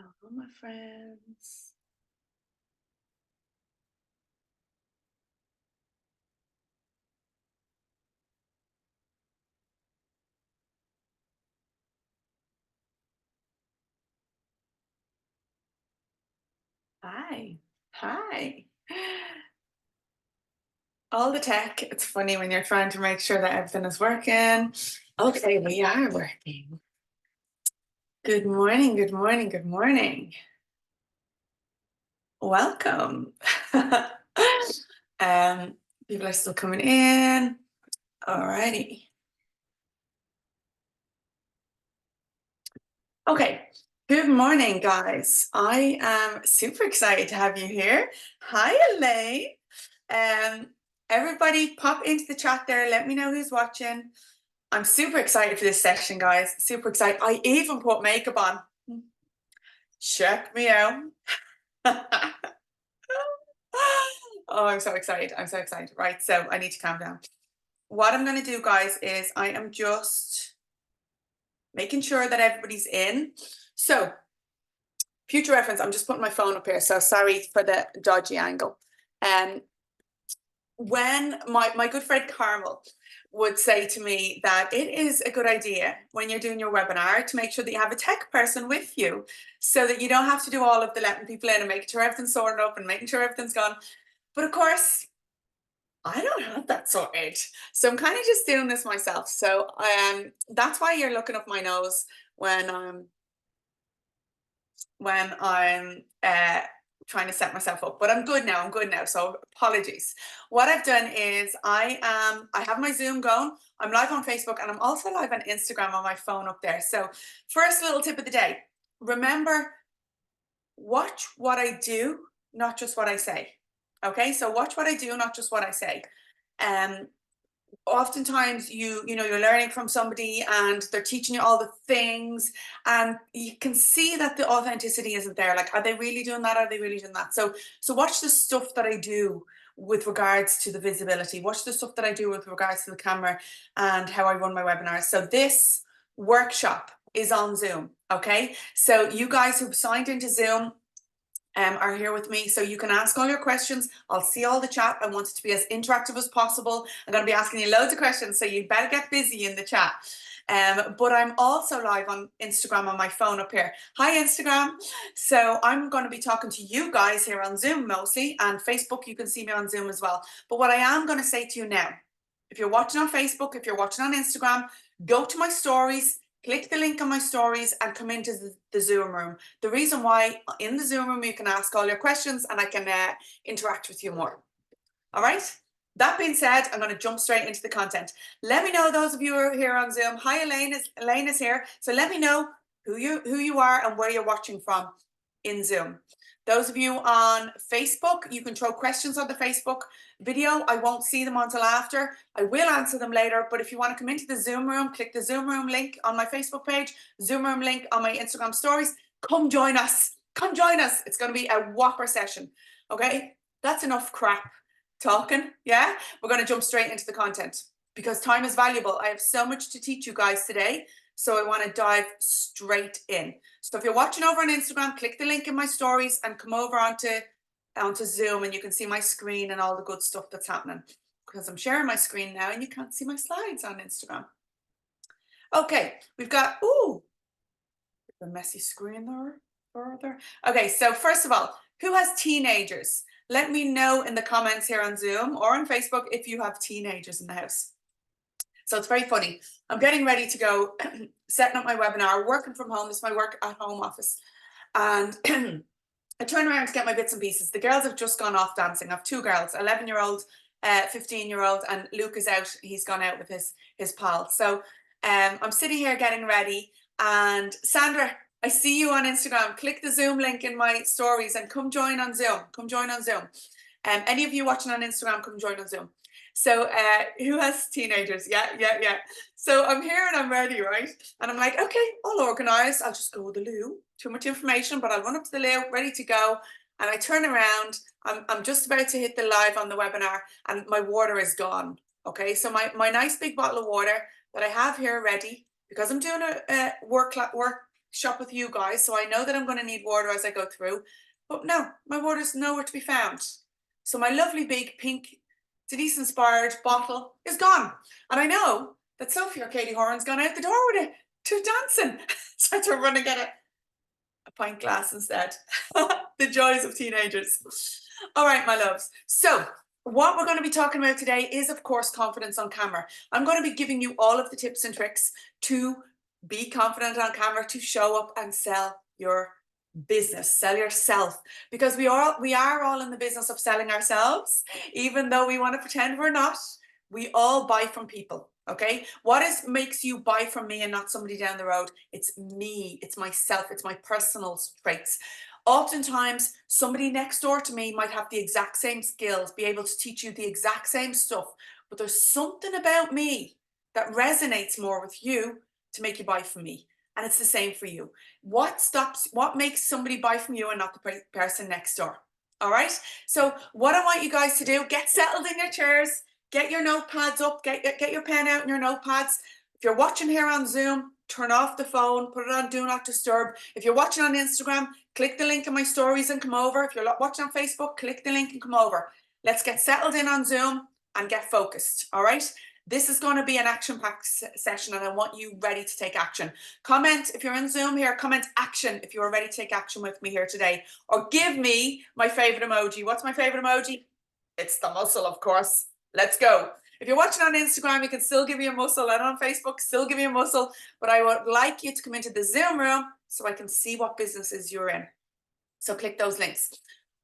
Hello, my friends. Hi. Hi. All the tech. It's funny when you're trying to make sure that everything is working. Okay, we are working. Good morning, good morning, good morning. Welcome. um, People are still coming in. Alrighty. Okay. Good morning, guys. I am super excited to have you here. Hi, Elaine. Um, Everybody pop into the chat there. Let me know who's watching. I'm super excited for this session, guys. Super excited. I even put makeup on. Check me out. Oh, I'm so excited. I'm so excited. Right, so I need to calm down. What I'm going to do, guys, is I am just making sure that everybody's in. So, future reference, I'm just putting my phone up here. So, sorry for the dodgy angle. When my good friend Carmel would say to me that it is a good idea when you're doing your webinar to make sure that you have a tech person with you so that you don't have to do all of the letting people in and making sure everything's sorted up and making sure everything's gone. But of course, I don't have that sorted. So I'm kind of just doing this myself. So that's why you're looking up my nose when I'm trying to set myself up. But I'm good now. I'm good now. So apologies. What I've done is I have my Zoom going. I'm live on Facebook and I'm also live on Instagram on my phone up there. So first little tip of the day. Remember, watch what I do, not just what I say. Okay, so watch what I do, not just what I say. Um, Oftentimes you're learning from somebody and they're teaching you all the things and you can see that the authenticity isn't there. Like, are they really doing that? Are they really doing that? So watch the stuff that I do with regards to the visibility. Watch the stuff that I do with regards to the camera and how I run my webinars. So this workshop is on Zoom. Okay, so you guys who've signed into Zoom are here with me. So you can ask all your questions. I'll see all the chat. I want it to be as interactive as possible. I'm going to be asking you loads of questions, so you better get busy in the chat. But I'm also live on Instagram on my phone up here. Hi, Instagram. So I'm going to be talking to you guys here on Zoom mostly, and Facebook, you can see me on Zoom as well. But what I am going to say to you now, if you're watching on Facebook, if you're watching on Instagram, go to my stories, click the link on my stories and come into the Zoom room. The reason why in the Zoom room you can ask all your questions and I can interact with you more. All right. That being said, I'm going to jump straight into the content. Let me know, those of you who are here on Zoom. Hi, Elaine is here. So let me know who you are and where you're watching from in Zoom. Those of you on Facebook, you can throw questions on the Facebook video. I won't see them until after. I will answer them later. But if you want to come into the Zoom room, click the Zoom room link on my Facebook page, Zoom room link on my Instagram stories. Come join us. Come join us. It's going to be a whopper session. Okay, that's enough crap talking. Yeah, we're going to jump straight into the content because time is valuable. I have so much to teach you guys today. So I want to dive straight in. So if you're watching over on Instagram, click the link in my stories and come over onto Zoom and you can see my screen and all the good stuff that's happening because I'm sharing my screen now and you can't see my slides on Instagram. Okay, we've got, a messy screen there further. Okay, so first of all, who has teenagers? Let me know in the comments here on Zoom or on Facebook if you have teenagers in the house. So it's very funny. I'm getting ready to go, setting up my webinar, working from home. This is my work at home office. And I turn around to get my bits and pieces. The girls have just gone off dancing. I have two girls, 11-year-old, 15-year-old, and Luke is out. He's gone out with his pal. So I'm sitting here getting ready. And Sandra, I see you on Instagram. Click the Zoom link in my stories and come join on Zoom. Come join on Zoom. Any of you watching on Instagram, come join on Zoom. So who has teenagers? Yeah. So I'm here and I'm ready, right? And I'm like, okay, all organized. I'll just go to the loo. Too much information, but I'll run up to the loo, ready to go. And I turn around. I'm just about to hit the live on the webinar and my water is gone. Okay, so my nice big bottle of water that I have here ready because I'm doing a work shop with you guys, so I know that I'm going to need water as I go through. But no, my water's nowhere to be found. So my lovely big pink Denise Inspired bottle is gone. And I know that Sophie or Katie Horan's gone out the door with it to dancing. So I had to run and get a pint glass instead. The joys of teenagers. All right, my loves. So what we're going to be talking about today is, of course, confidence on camera. I'm going to be giving you all of the tips and tricks to be confident on camera, to show up and sell your business, sell yourself, because we are all in the business of selling ourselves, even though we want to pretend we're not. We all buy from people. Okay, what makes you buy from me and not somebody down the road? It's me, it's myself, it's my personal traits. Oftentimes somebody next door to me might have the exact same skills, be able to teach you the exact same stuff, but there's something about me that resonates more with you to make you buy from me. And it's the same for you. What makes somebody buy from you and not the person next door? All right. So what I want you guys to do, get settled in your chairs, get your notepads up, get your pen out and your notepads. If you're watching here on Zoom, turn off the phone, put it on Do Not Disturb. If you're watching on Instagram, click the link in my stories and come over. If you're watching on Facebook, click the link and come over. Let's get settled in on Zoom and get focused. All right. This is going to be an action-packed session and I want you ready to take action. Comment if you're in Zoom here, comment action if you are ready to take action with me here today. Or give me my favorite emoji. What's my favorite emoji? It's the muscle, of course. Let's go. If you're watching on Instagram, you can still give me a muscle, and on Facebook, still give me a muscle. But I would like you to come into the Zoom room so I can see what businesses you're in. So click those links.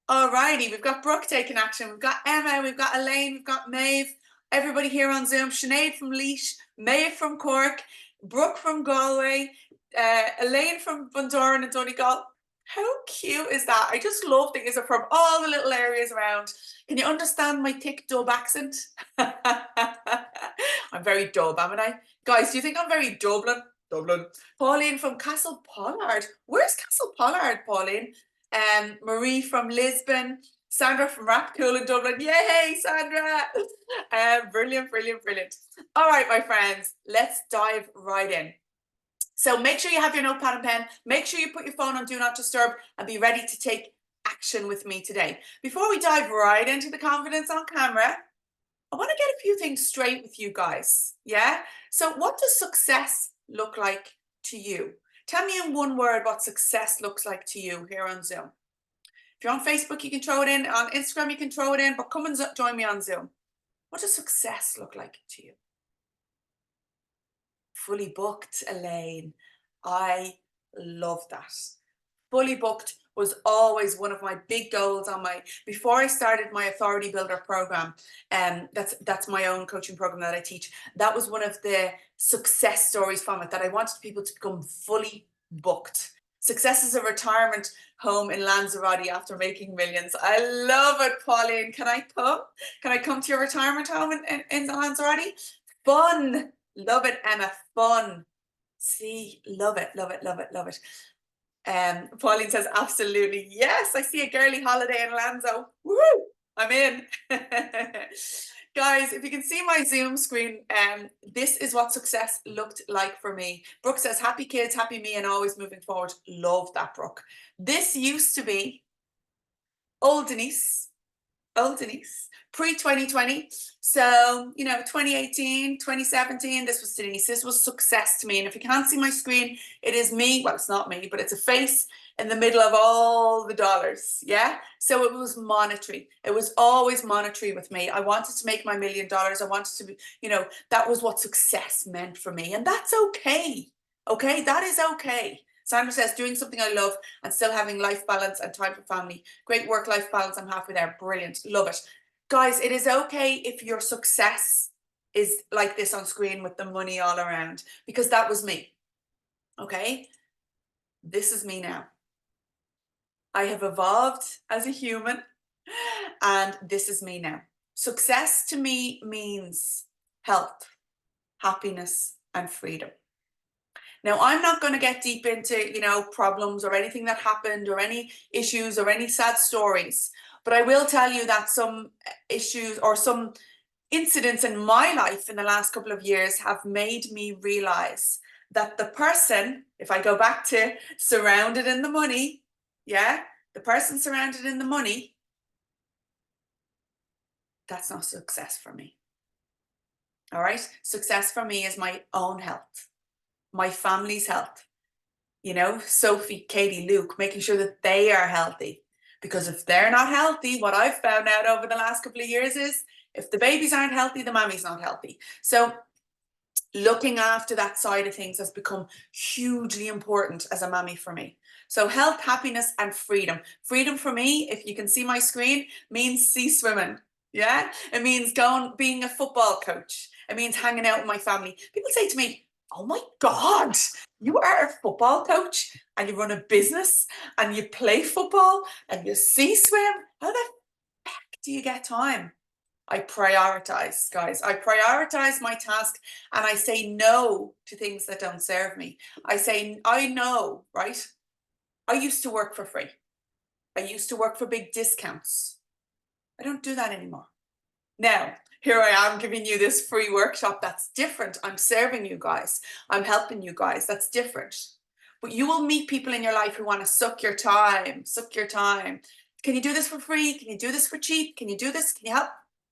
All righty, we've got Brooke taking action. We've got Emma, we've got Elaine, we've got Maeve. Everybody here on Zoom, Sinead from Laois, Maeve from Cork, Brooke from Galway, Elaine from Bundoran and Donegal. How cute is that? I just love that you're from all the little areas around. Can you understand my thick dub accent? I'm very dub, haven't I? Guys, do you think I'm very Dublin? Dublin. Pauline from Castle Pollard. Where's Castle Pollard, Pauline? Marie from Lisbon. Sandra from Rapcool in Dublin. Yay, Sandra! Brilliant, brilliant, brilliant. All right, my friends, let's dive right in. So make sure you have your notepad and pen. Make sure you put your phone on Do Not Disturb and be ready to take action with me today. Before we dive right into the confidence on camera, I want to get a few things straight with you guys. Yeah? So what does success look like to you? Tell me in one word what success looks like to you here on Zoom. If you're on Facebook, you can throw it in. On Instagram, you can throw it in. But come and join me on Zoom. What does success look like to you? Fully booked, Elaine. I love that. Fully booked was always one of my big goals before I started my Authority Builder program. That's my own coaching program that I teach. That was one of the success stories from it, that I wanted people to become fully booked. Success is a retirement home in Lanzarote after making millions. I love it, Pauline. Can I come? Can I come to your retirement home in Lanzarote? Fun. Love it, Emma. Fun. See, love it, love it, love it, love it. Pauline says, absolutely. Yes, I see a girly holiday in Lanzo. Woo! I'm in. Guys, if you can see my Zoom screen, this is what success looked like for me. Brooke says, happy kids, happy me, and always moving forward. Love that, Brooke. This used to be old Denise, pre-2020. So, 2018, 2017, this was Denise. This was success to me. And if you can't see my screen, it is me. Well, it's not me, but it's a face in the middle of all the dollars. Yeah. So it was monetary. It was always monetary with me. I wanted to make my $1 million. I wanted to be, that was what success meant for me. And that's okay. Okay. That is okay. Sandra says, doing something I love and still having life balance and time for family. Great work-life balance. I'm halfway there. Brilliant. Love it. Guys, it is okay if your success is like this on screen with the money all around, because that was me. Okay? This is me now. I have evolved as a human, and this is me now. Success to me means health, happiness, and freedom. Now, I'm not going to get deep into, problems or anything that happened or any issues or any sad stories. But I will tell you that some issues or some incidents in my life in the last couple of years have made me realize that the person, if I go back to surrounded in the money, yeah, the person surrounded in the money, that's not success for me. All right. Success for me is my own health, my family's health, Sophie, Katie, Luke, making sure that they are healthy. Because if they're not healthy, what I've found out over the last couple of years is if the babies aren't healthy, the mommy's not healthy. So looking after that side of things has become hugely important as a mommy for me. So health, happiness, and freedom. Freedom for me, if you can see my screen, means sea swimming. Yeah, it means being a football coach. It means hanging out with my family. People say to me, "Oh my God, you are a football coach and you run a business and you play football and you sea swim. How the heck do you get time?" I prioritize, guys. I prioritize my task and I say no to things that don't serve me. I know, right? I used to work for free. I used to work for big discounts. I don't do that anymore. Now, here I am giving you this free workshop. That's different. I'm serving you guys. I'm helping you guys. That's different. But you will meet people in your life who want to suck your time, suck your time. Can you do this for free? Can you do this for cheap? Can you do this? Can you help?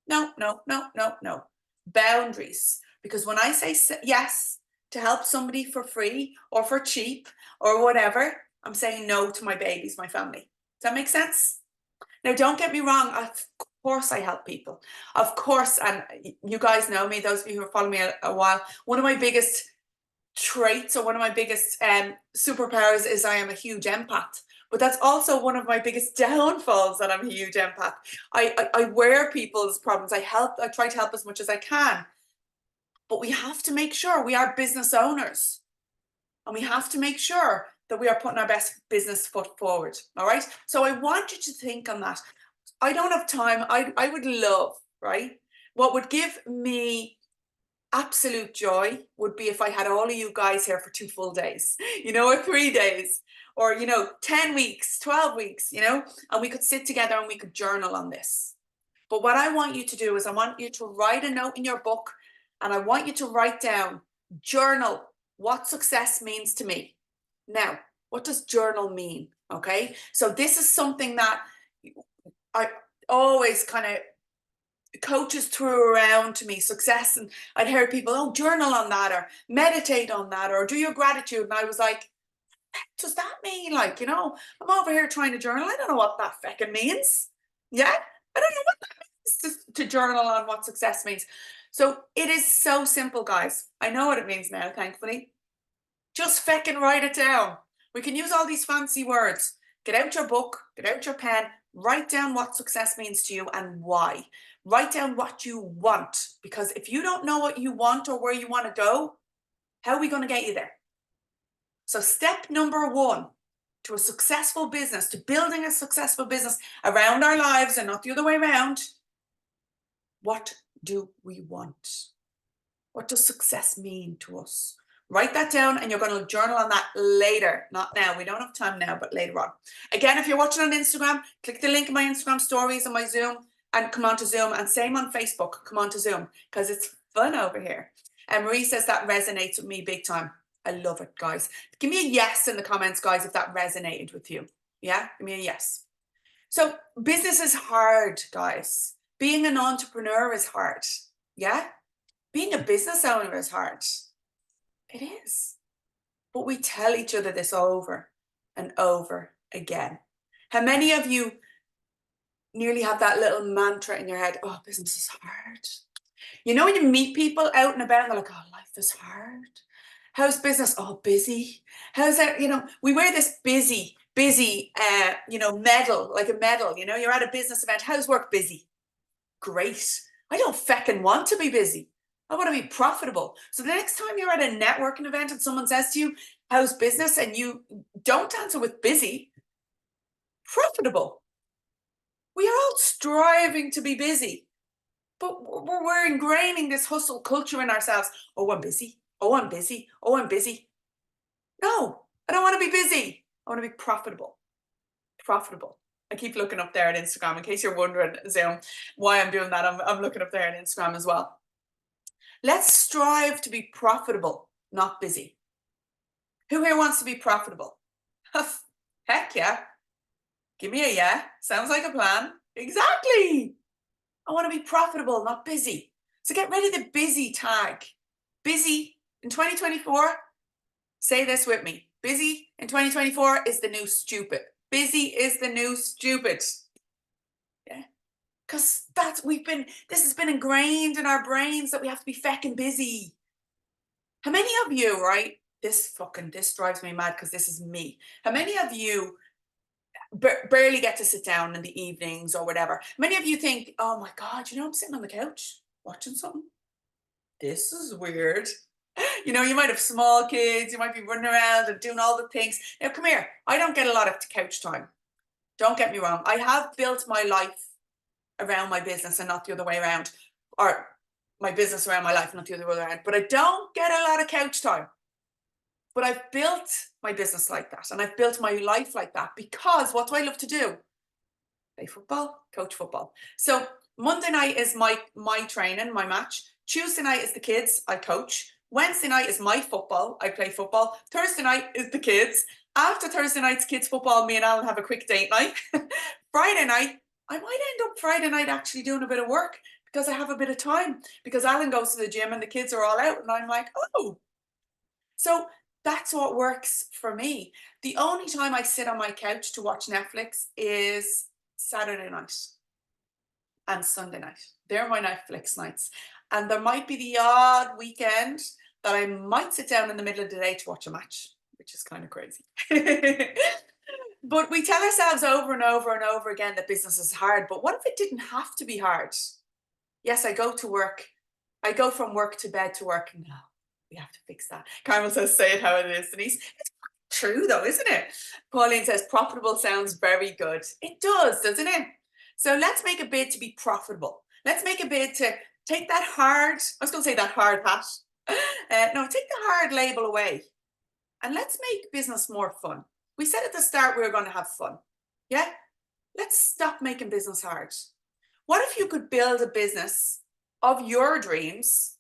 No, no, no, no, no. Boundaries. Because when I say yes to help somebody for free or for cheap or whatever, I'm saying no to my babies, my family. Does that make sense? Now, don't get me wrong. Of course I help people. Of course. And you guys know me, those of you who have followed me a while, one of my biggest traits or one of my biggest superpowers is I am a huge empath. But that's also one of my biggest downfalls, that I'm a huge empath. I wear people's problems. I try to help as much as I can. But we have to make sure we are business owners. And we have to make sure that we are putting our best business foot forward. All right. So I want you to think on that. I don't have time. I would love, right? What would give me absolute joy would be if I had all of you guys here for 2 full days, or 3 days, or 10 weeks, 12 weeks, and we could sit together and we could journal on this. But what I want you to do is I want you to write a note in your book, and I want you to write down, journal what success means to me. Now, what does journal mean? Okay, so this is something that I always kind of coaches threw around to me, success, and I'd heard people, oh, journal on that, or meditate on that, or do your gratitude. And I was like, what does that mean? I'm over here trying to journal. I don't know what that feckin' means. Yeah, I don't know what that means to journal on what success means. So it is so simple, guys. I know what it means now, thankfully. Just feckin' write it down. We can use all these fancy words. Get out your book, get out your pen, write down what success means to you and why. Write down what you want, because if you don't know what you want or where you want to go, how are we going to get you there? So step number 1 to a successful business, to building a successful business around our lives and not the other way around. What do we want? What does success mean to us? Write that down, and you're going to journal on that later. Not now. We don't have time now, but later on. Again, if you're watching on Instagram, click the link in my Instagram stories and my Zoom and come on to Zoom. And same on Facebook, come on to Zoom, because it's fun over here. And Marie says that resonates with me big time. I love it, guys. Give me a yes in the comments, guys, if that resonated with you. Yeah, give me a yes. So business is hard, guys. Being an entrepreneur is hard. Yeah? Being a business owner is hard. It is. But we tell each other this over and over again. How many of you nearly have that little mantra in your head? Oh, business is hard. When you meet people out and about and they're like, oh, life is hard. How's business? Oh, busy. How's that? We wear this busy, medal, like a medal. You're at a business event. How's work? Busy. Great. I don't feckin' want to be busy. I want to be profitable. So the next time you're at a networking event and someone says to you, how's business? And you don't answer with busy, profitable. We are all striving to be busy, but we're ingraining this hustle culture in ourselves. Oh, I'm busy. Oh, I'm busy. Oh, I'm busy. No, I don't want to be busy. I want to be profitable. Profitable. I keep looking up there at Instagram in case you're wondering, Zoom, why I'm doing that. I'm looking up there at Instagram as well. Let's strive to be profitable, not busy. Who here wants to be profitable? Heck yeah. Give me a yeah. Sounds like a plan. Exactly. I want to be profitable, not busy. So get rid of the busy tag. Busy in 2024, say this with me. Busy in 2024 is the new stupid. Busy is the new stupid. Yeah. Because this has been ingrained in our brains that we have to be feckin' busy. How many of you, right? This drives me mad because this is me. How many of you barely get to sit down in the evenings or whatever? Many of you think, oh my God, I'm sitting on the couch watching something. This is weird. You might have small kids, you might be running around and doing all the things. Now, come here. I don't get a lot of couch time. Don't get me wrong. I have built my life around my business and not the other way around, or my business around my life, not the other way around. But I don't get a lot of couch time. But I've built my business like that, and I've built my life like that because what do I love to do? Play football, coach football. So Monday night is my training, my match. Tuesday night is the kids, I coach. Wednesday night is my football, I play football. Thursday night is the kids. After Thursday night's kids football, me and Alan have a quick date night. Friday night, I might end up Friday night actually doing a bit of work because I have a bit of time, because Alan goes to the gym and the kids are all out and I'm like, oh. So that's what works for me. The only time I sit on my couch to watch Netflix is Saturday night and Sunday night. They're my Netflix nights. And there might be the odd weekend that I might sit down in the middle of the day to watch a match, which is kind of crazy. But we tell ourselves over and over and over again that business is hard. But what if it didn't have to be hard? Yes, I go to work. I go from work to bed to work. No, we have to fix that. Carmel says, say it how it is, Denise. It's true though, isn't it? Pauline says, profitable sounds very good. It does, doesn't it? So let's make a bid to be profitable. Let's make a bid to take that hard, I was going to say that hard hat. No, take the hard label away. And let's make business more fun. We said at the start we were going to have fun. Yeah? Let's stop making business hard. What if you could build a business of your dreams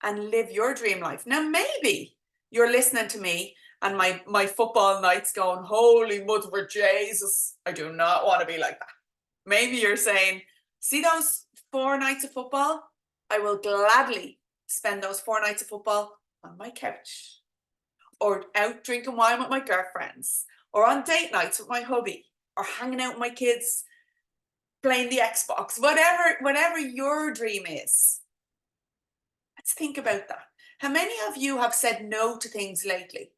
and live your dream life? Now, maybe you're listening to me and my football nights going, holy mother of Jesus, I do not want to be like that. Maybe you're saying, see those 4 nights of football? I will gladly spend those 4 nights of football on my couch, or out drinking wine with my girlfriends, or on date nights with my hubby, or hanging out with my kids, playing the Xbox, whatever your dream is. Let's think about that. How many of you have said no to things lately?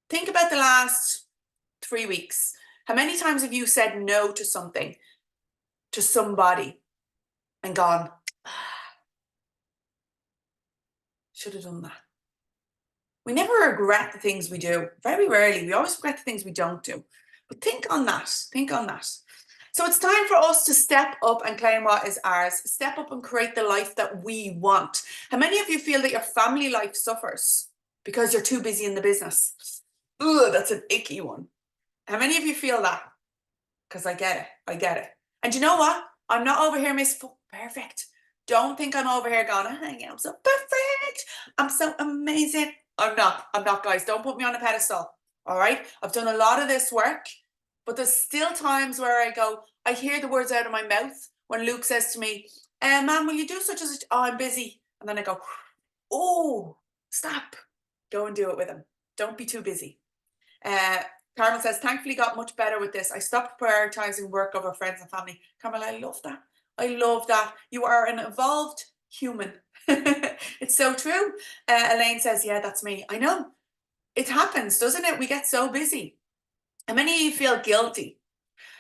Think about the last 3 weeks. How many times have you said no to something, to somebody, and gone, should have done that? We never regret the things we do. Very rarely. We always regret the things we don't do. But think on that. Think on that. So it's time for us to step up and claim what is ours. Step up and create the life that we want. How many of you feel that your family life suffers because you're too busy in the business? Ugh, that's an icky one. How many of you feel that? Because I get it. I get it. And you know what? I'm not over here, Miss Perfect. Don't think I'm over here going, I'm so perfect. I'm so amazing. I'm not, guys. Don't put me on a pedestal. All right. I've done a lot of this work, but there's still times where I hear the words out of my mouth when Luke says to me, Ma'am, will you do such as, oh, I'm busy. And then I go, oh, stop. Go and do it with him. Don't be too busy. Carmel says, thankfully got much better with this. I stopped prioritizing work over friends and family. Carmel, I love that. I love that. You are an evolved human. It's so true. Elaine says, yeah, that's me. I know. It happens, doesn't it? We get so busy. How many of you feel guilty?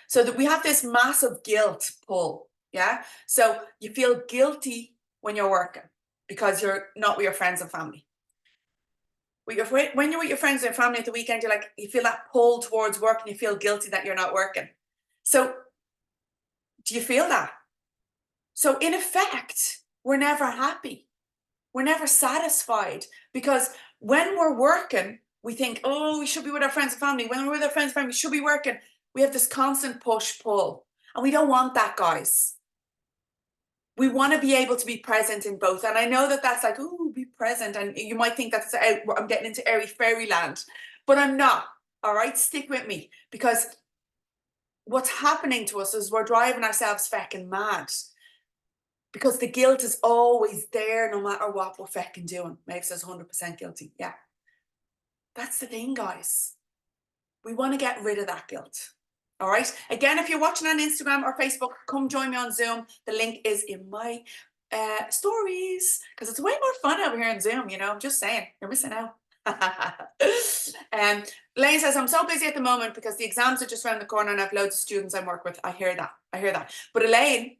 So that we have this massive guilt pull. Yeah. So you feel guilty when you're working because you're not with your friends and family. When you're with your friends and family at the weekend, you feel that pull towards work and you feel guilty that you're not working. So do you feel that? So in effect, we're never happy. We're never satisfied, because when we're working, we think, oh, we should be with our friends and family. When we're with our friends and family, we should be working. We have this constant push-pull, and we don't want that, guys. We want to be able to be present in both. And I know that that's like, oh, be present. And you might think that's I'm getting into airy fairyland. but I'm not. All right, stick with me, because what's happening to us is we're driving ourselves feckin' mad, because the guilt is always there no matter what we're feckin' doing. Makes us 100% guilty. Yeah. That's the thing, guys. We want to get rid of that guilt. All right. Again, if you're watching on Instagram or Facebook, come join me on Zoom. The link is in my stories, because it's way more fun over here on Zoom. I'm just saying, you're missing out. Lane says, I'm so busy at the moment because the exams are just around the corner and I have loads of students I work with. I hear that. But Elaine,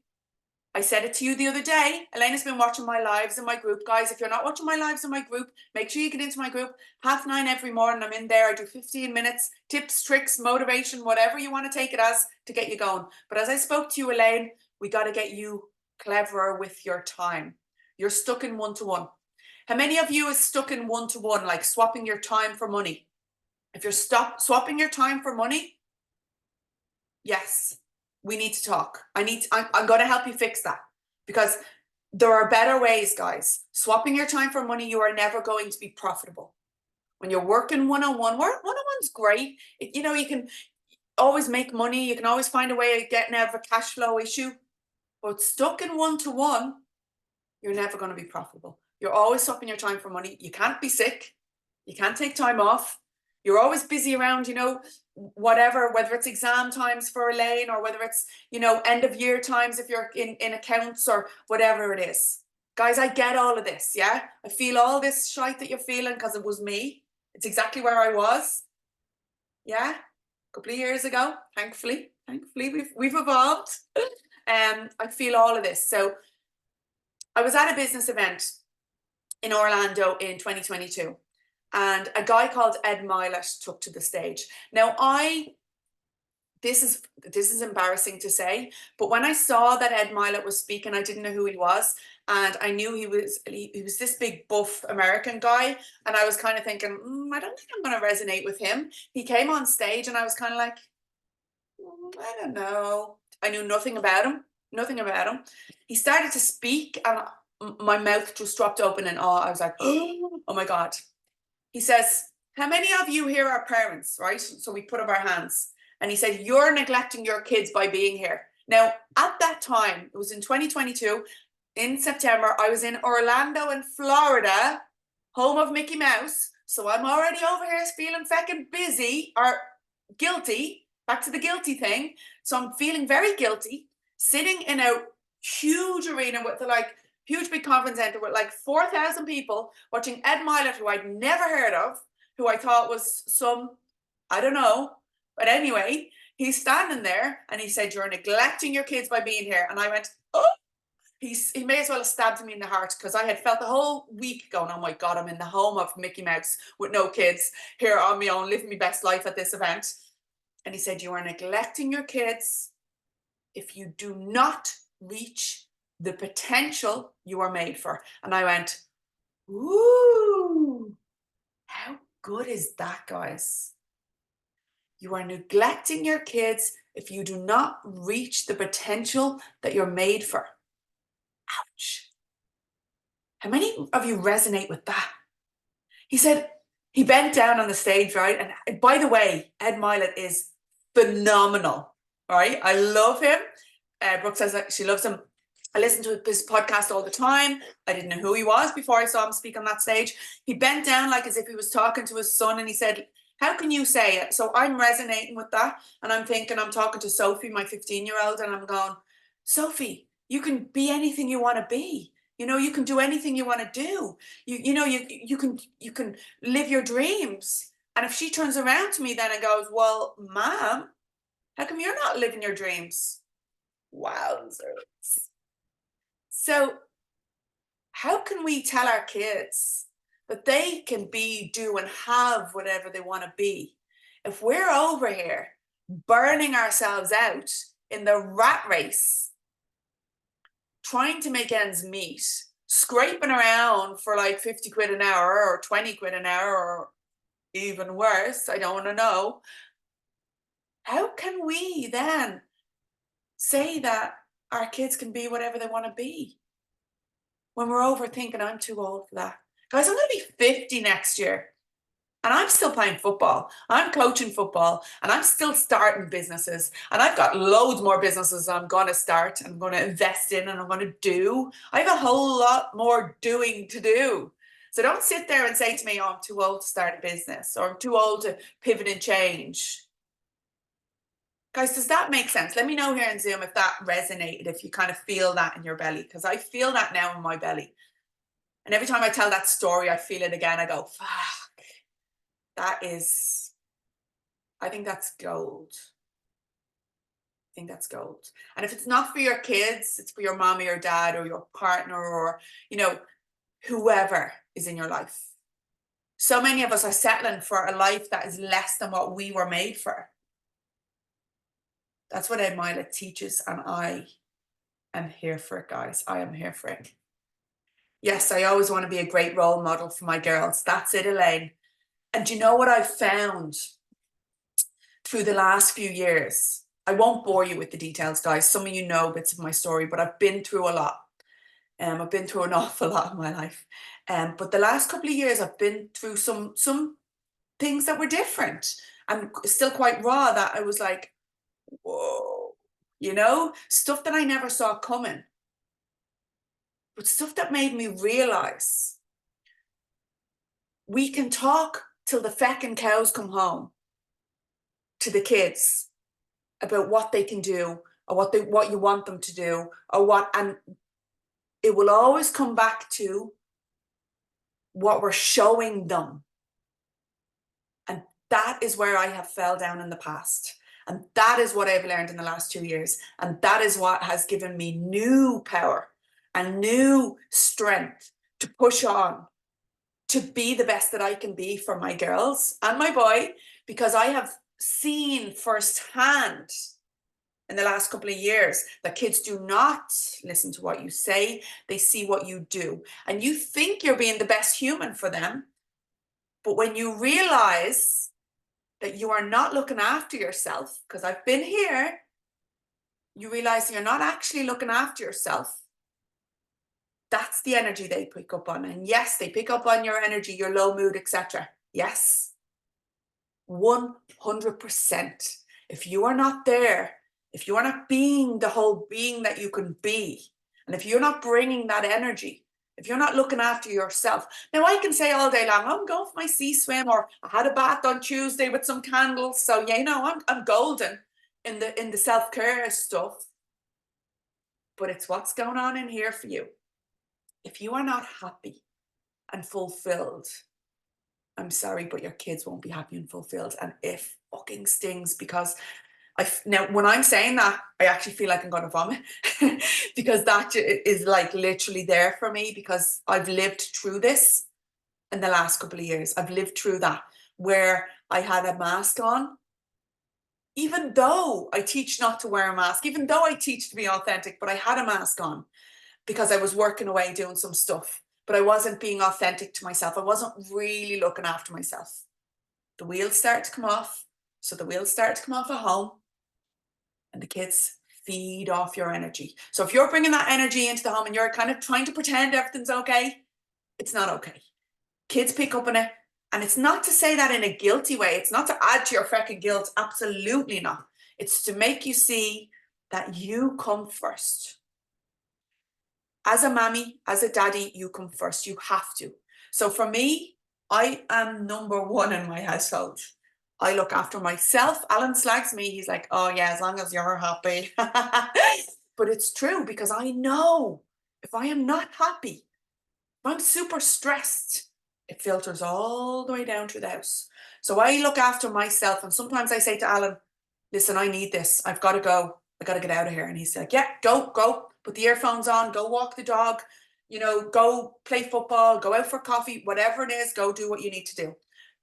I said it to you the other day. Elaine has been watching my lives in my group. Guys, if you're not watching my lives in my group, make sure you get into my group. 9:30 every morning. I'm in there. I do 15 minutes, tips, tricks, motivation, whatever you want to take it as to get you going. But as I spoke to you, Elaine, we got to get you cleverer with your time. You're stuck in one-to-one. How many of you is stuck in one-to-one, like swapping your time for money? If you're swapping your time for money, yes, we need to talk. I'm going to help you fix that, because there are better ways, guys. Swapping your time for money, you are never going to be profitable. When you're working one-on-one, one-on-one's great. You can always make money. You can always find a way of getting out of a cash flow issue. But stuck in one-to-one, you're never going to be profitable. You're always swapping your time for money. You can't be sick. You can't take time off. You're always busy around, whatever, whether it's exam times for Elaine or whether it's, end of year times if you're in accounts or whatever it is. Guys, I get all of this, yeah? I feel all this shite that you're feeling because it was me. It's exactly where I was. Yeah? A couple of years ago, thankfully we've evolved. I feel all of this. So I was at a business event in Orlando in 2022. And a guy called Ed Milet took to the stage. Now, this is embarrassing to say, but when I saw that Ed Milet was speaking, I didn't know who he was. And I knew he was this big buff American guy. And I was kind of thinking, I don't think I'm going to resonate with him. He came on stage and I was kind of like, I don't know. I knew nothing about him. He started to speak and my mouth just dropped open in awe. I was like, oh my God. He says, how many of you here are parents, right? So we put up our hands. And he said, you're neglecting your kids by being here. Now, at that time, it was in 2022, in September, I was in Orlando in Florida, home of Mickey Mouse. So I'm already over here feeling feckin' busy or guilty, back to the guilty thing. So I'm feeling very guilty, sitting in a huge arena with huge big conference center with 4,000 people watching Ed Milet, who I'd never heard of, who I thought was I don't know. But anyway, he's standing there and he said, you're neglecting your kids by being here. And I went, oh, he may as well have stabbed me in the heart, because I had felt the whole week going, oh my God, I'm in the home of Mickey Mouse with no kids here on my own, living my best life at this event. And he said, you are neglecting your kids if you do not reach the potential you are made for. And I went, ooh, how good is that, guys? You are neglecting your kids if you do not reach the potential that you're made for. Ouch. How many of you resonate with that? He said, he bent down on the stage, right? And by the way, Ed Milet is phenomenal, right? I love him. Brooke says that she loves him. I listen to his podcast all the time. I didn't know who he was before I saw him speak on that stage. He bent down as if he was talking to his son, and he said, how can you say it? So I'm resonating with that. And I'm thinking, I'm talking to Sophie, my 15-year-old, and I'm going, Sophie, you can be anything you want to be. You can do anything you want to do. You can live your dreams. And if she turns around to me then and goes, well, Mom, how come you're not living your dreams? Wowzers. So how can we tell our kids that they can be, do, and have whatever they want to be if we're over here burning ourselves out in the rat race, trying to make ends meet, scraping around for 50 quid an hour or 20 quid an hour or even worse, I don't want to know. How can we then say that our kids can be whatever they want to be when we're overthinking, I'm too old for that? Guys, I'm going to be 50 next year. And I'm still playing football. I'm coaching football and I'm still starting businesses. And I've got loads more businesses I'm going to start and I'm going to invest in and I'm going to do. I have a whole lot more doing to do. So don't sit there and say to me, oh, I'm too old to start a business or I'm too old to pivot and change. Guys, does that make sense? Let me know here in Zoom if that resonated, if you kind of feel that in your belly, because I feel that now in my belly. And every time I tell that story, I feel it again. I go, fuck. That is, I think that's gold. I think that's gold. And if it's not for your kids, it's for your mommy or dad or your partner or, you know, whoever is in your life. So many of us are settling for a life that is less than what we were made for. That's what Ed Milet teaches, and I am here for it, guys. I am here for it. Yes, I always want to be a great role model for my girls. That's it, Elaine. And you know what I've found through the last few years? I won't bore you with the details, guys. Some of you know bits of my story, but I've been through a lot. I've been through an awful lot in my life. But the last couple of years, I've been through some things that were different and still quite raw, that I was like, whoa, you know, stuff that I never saw coming, but stuff that made me realize we can talk till the feckin' cows come home to the kids about what they can do or what you want them to do or what, and it will always come back to what we're showing them. And that is where I have fell down in the past. And that is what I've learned in the last 2 years. And that is what has given me new power and new strength to push on, to be the best that I can be for my girls and my boy, because I have seen firsthand in the last couple of years that kids do not listen to what you say. They see what you do. And you think you're being the best human for them. But when you realize that you are not looking after yourself, because I've been here, you realize you're not actually looking after yourself. That's the energy they pick up on. And yes, they pick up on your energy, your low mood, etc. Yes, 100%. If you are not there, if you are not being the whole being that you can be, and if you're not bringing that energy, if you're not looking after yourself. Now, I can say all day long, I'm going for my sea swim, or I had a bath on Tuesday with some candles. So, yeah, you know, I'm golden in the self-care stuff. But it's what's going on in here for you. If you are not happy and fulfilled, I'm sorry, but your kids won't be happy and fulfilled. And it fucking stings, because now when I'm saying that, I actually feel like I'm going to vomit because that is like literally there for me, because I've lived through this in the last couple of years. I've lived through that where I had a mask on, even though I teach not to wear a mask, even though I teach to be authentic, but I had a mask on because I was working away doing some stuff, but I wasn't being authentic to myself. I wasn't really looking after myself. The wheels start to come off. So the wheels start to come off at home, and the kids feed off your energy. So if you're bringing that energy into the home and you're kind of trying to pretend everything's okay, it's not okay. Kids pick up on it. And it's not to say that in a guilty way. It's not to add to your freaking guilt. Absolutely not. It's to make you see that you come first. As a mommy, as a daddy, you come first. You have to. So for me, I am number one in my household. I look after myself. Alan slags me. He's like, oh yeah, as long as you're happy. But it's true, because I know if I am not happy, if I'm super stressed, it filters all the way down through the house. So I look after myself. And sometimes I say to Alan, listen, I need this. I've got to go. I got to get out of here. And he's like, yeah, go. Put the earphones on, go walk the dog, you know, go play football, go out for coffee, whatever it is, go do what you need to do.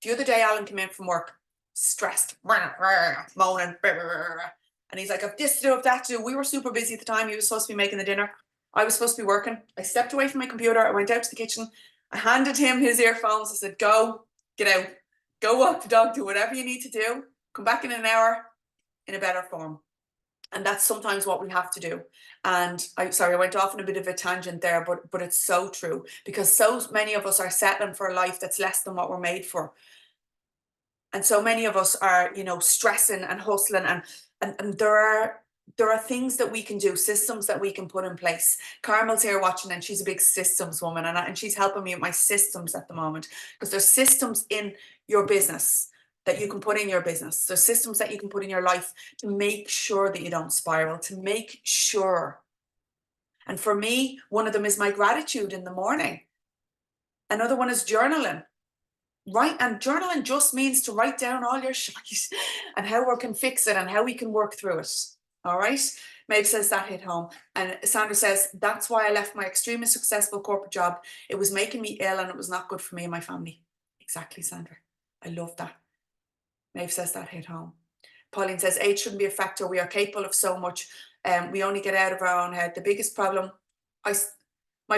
The other day, Alan came in from work, stressed, moaning, and he's like, I've this to do, I've that to do. We were super busy at the time. He was supposed to be making the dinner. I was supposed to be working. I stepped away from my computer. I went out to the kitchen. I handed him his earphones. I said, go, get out, go walk the dog, do whatever you need to do. Come back in an hour in a better form. And that's sometimes what we have to do. And I went off on a bit of a tangent there, but it's so true, because so many of us are settling for a life that's less than what we're made for. And so many of us are, stressing and hustling, and there are things that we can do, systems that we can put in place. Carmel's here watching, and she's a big systems woman, and she's helping me with my systems at the moment, because there's systems in your business that you can put in your business. There's systems that you can put in your life to make sure that you don't spiral, to make sure. And for me, one of them is my gratitude in the morning. Another one is journaling. Right, and journaling just means to write down all your shite and how we can fix it and how we can work through it. All right. Maeve says that hit home. And Sandra says, that's why I left my extremely successful corporate job. It was making me ill and it was not good for me and my family. Exactly, Sandra. I love that. Maeve says that hit home. Pauline says, age shouldn't be a factor. We are capable of so much. We only get out of our own head. My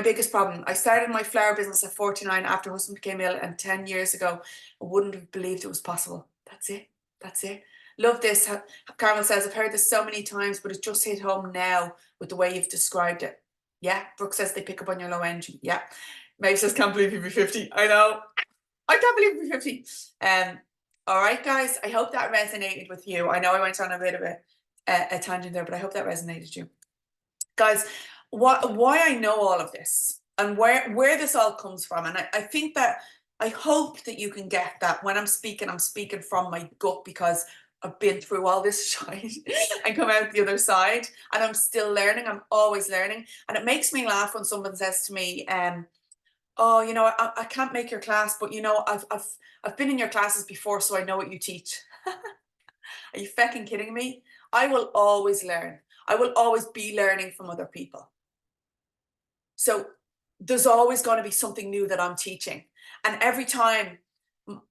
biggest problem, I started my flower business at 49 after husband became ill, and 10 years ago, I wouldn't have believed it was possible. That's it. That's it. Love this. Carmel says, I've heard this so many times, but it just hit home now with the way you've described it. Yeah. Brooke says they pick up on your low energy. Yeah. Maeve says, can't believe you'll be 50. I know. I can't believe you'll be 50. All right, guys. I hope that resonated with you. I know I went on a bit of a tangent there, but I hope that resonated with you. Guys, why I know all of this and where this all comes from. And I think that I hope that you can get that when I'm speaking from my gut, because I've been through all this shit and come out the other side, and I'm still learning. I'm always learning. And it makes me laugh when someone says to me, oh, I can't make your class, but I've been in your classes before, so I know what you teach. Are you fucking kidding me? I will always learn. I will always be learning from other people. So there's always going to be something new that I'm teaching. And every time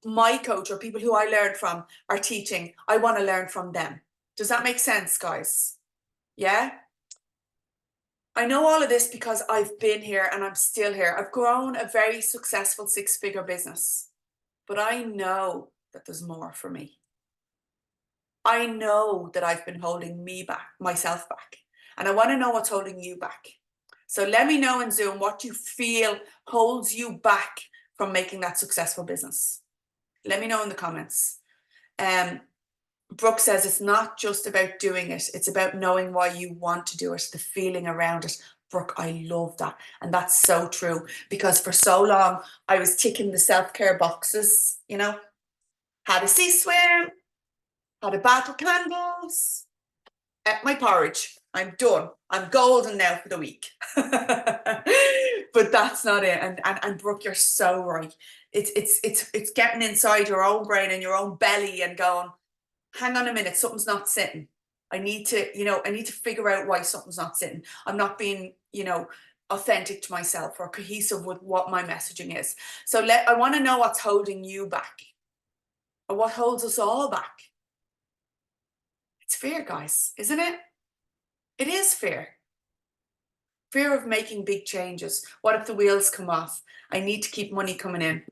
my coach or people who I learned from are teaching, I want to learn from them. Does that make sense, guys? Yeah? I know all of this because I've been here and I'm still here. I've grown a very successful 6-figure business, but I know that there's more for me. I know that I've been holding myself back, and I want to know what's holding you back. So let me know in Zoom what you feel holds you back from making that successful business. Let me know in the comments. Brooke says it's not just about doing it. It's about knowing why you want to do it, the feeling around it. Brooke, I love that. And that's so true, because for so long I was ticking the self-care boxes, had a sea swim, had a bath with candles, ate my porridge. I'm done. I'm golden now for the week. But that's not it. And Brooke, you're so right. It's getting inside your own brain and your own belly and going, hang on a minute, something's not sitting. I need to figure out why something's not sitting. I'm not being, authentic to myself or cohesive with what my messaging is. So I want to know what's holding you back, or what holds us all back. It's fear, guys, isn't it? It is fear. Fear of making big changes. What if the wheels come off? I need to keep money coming in.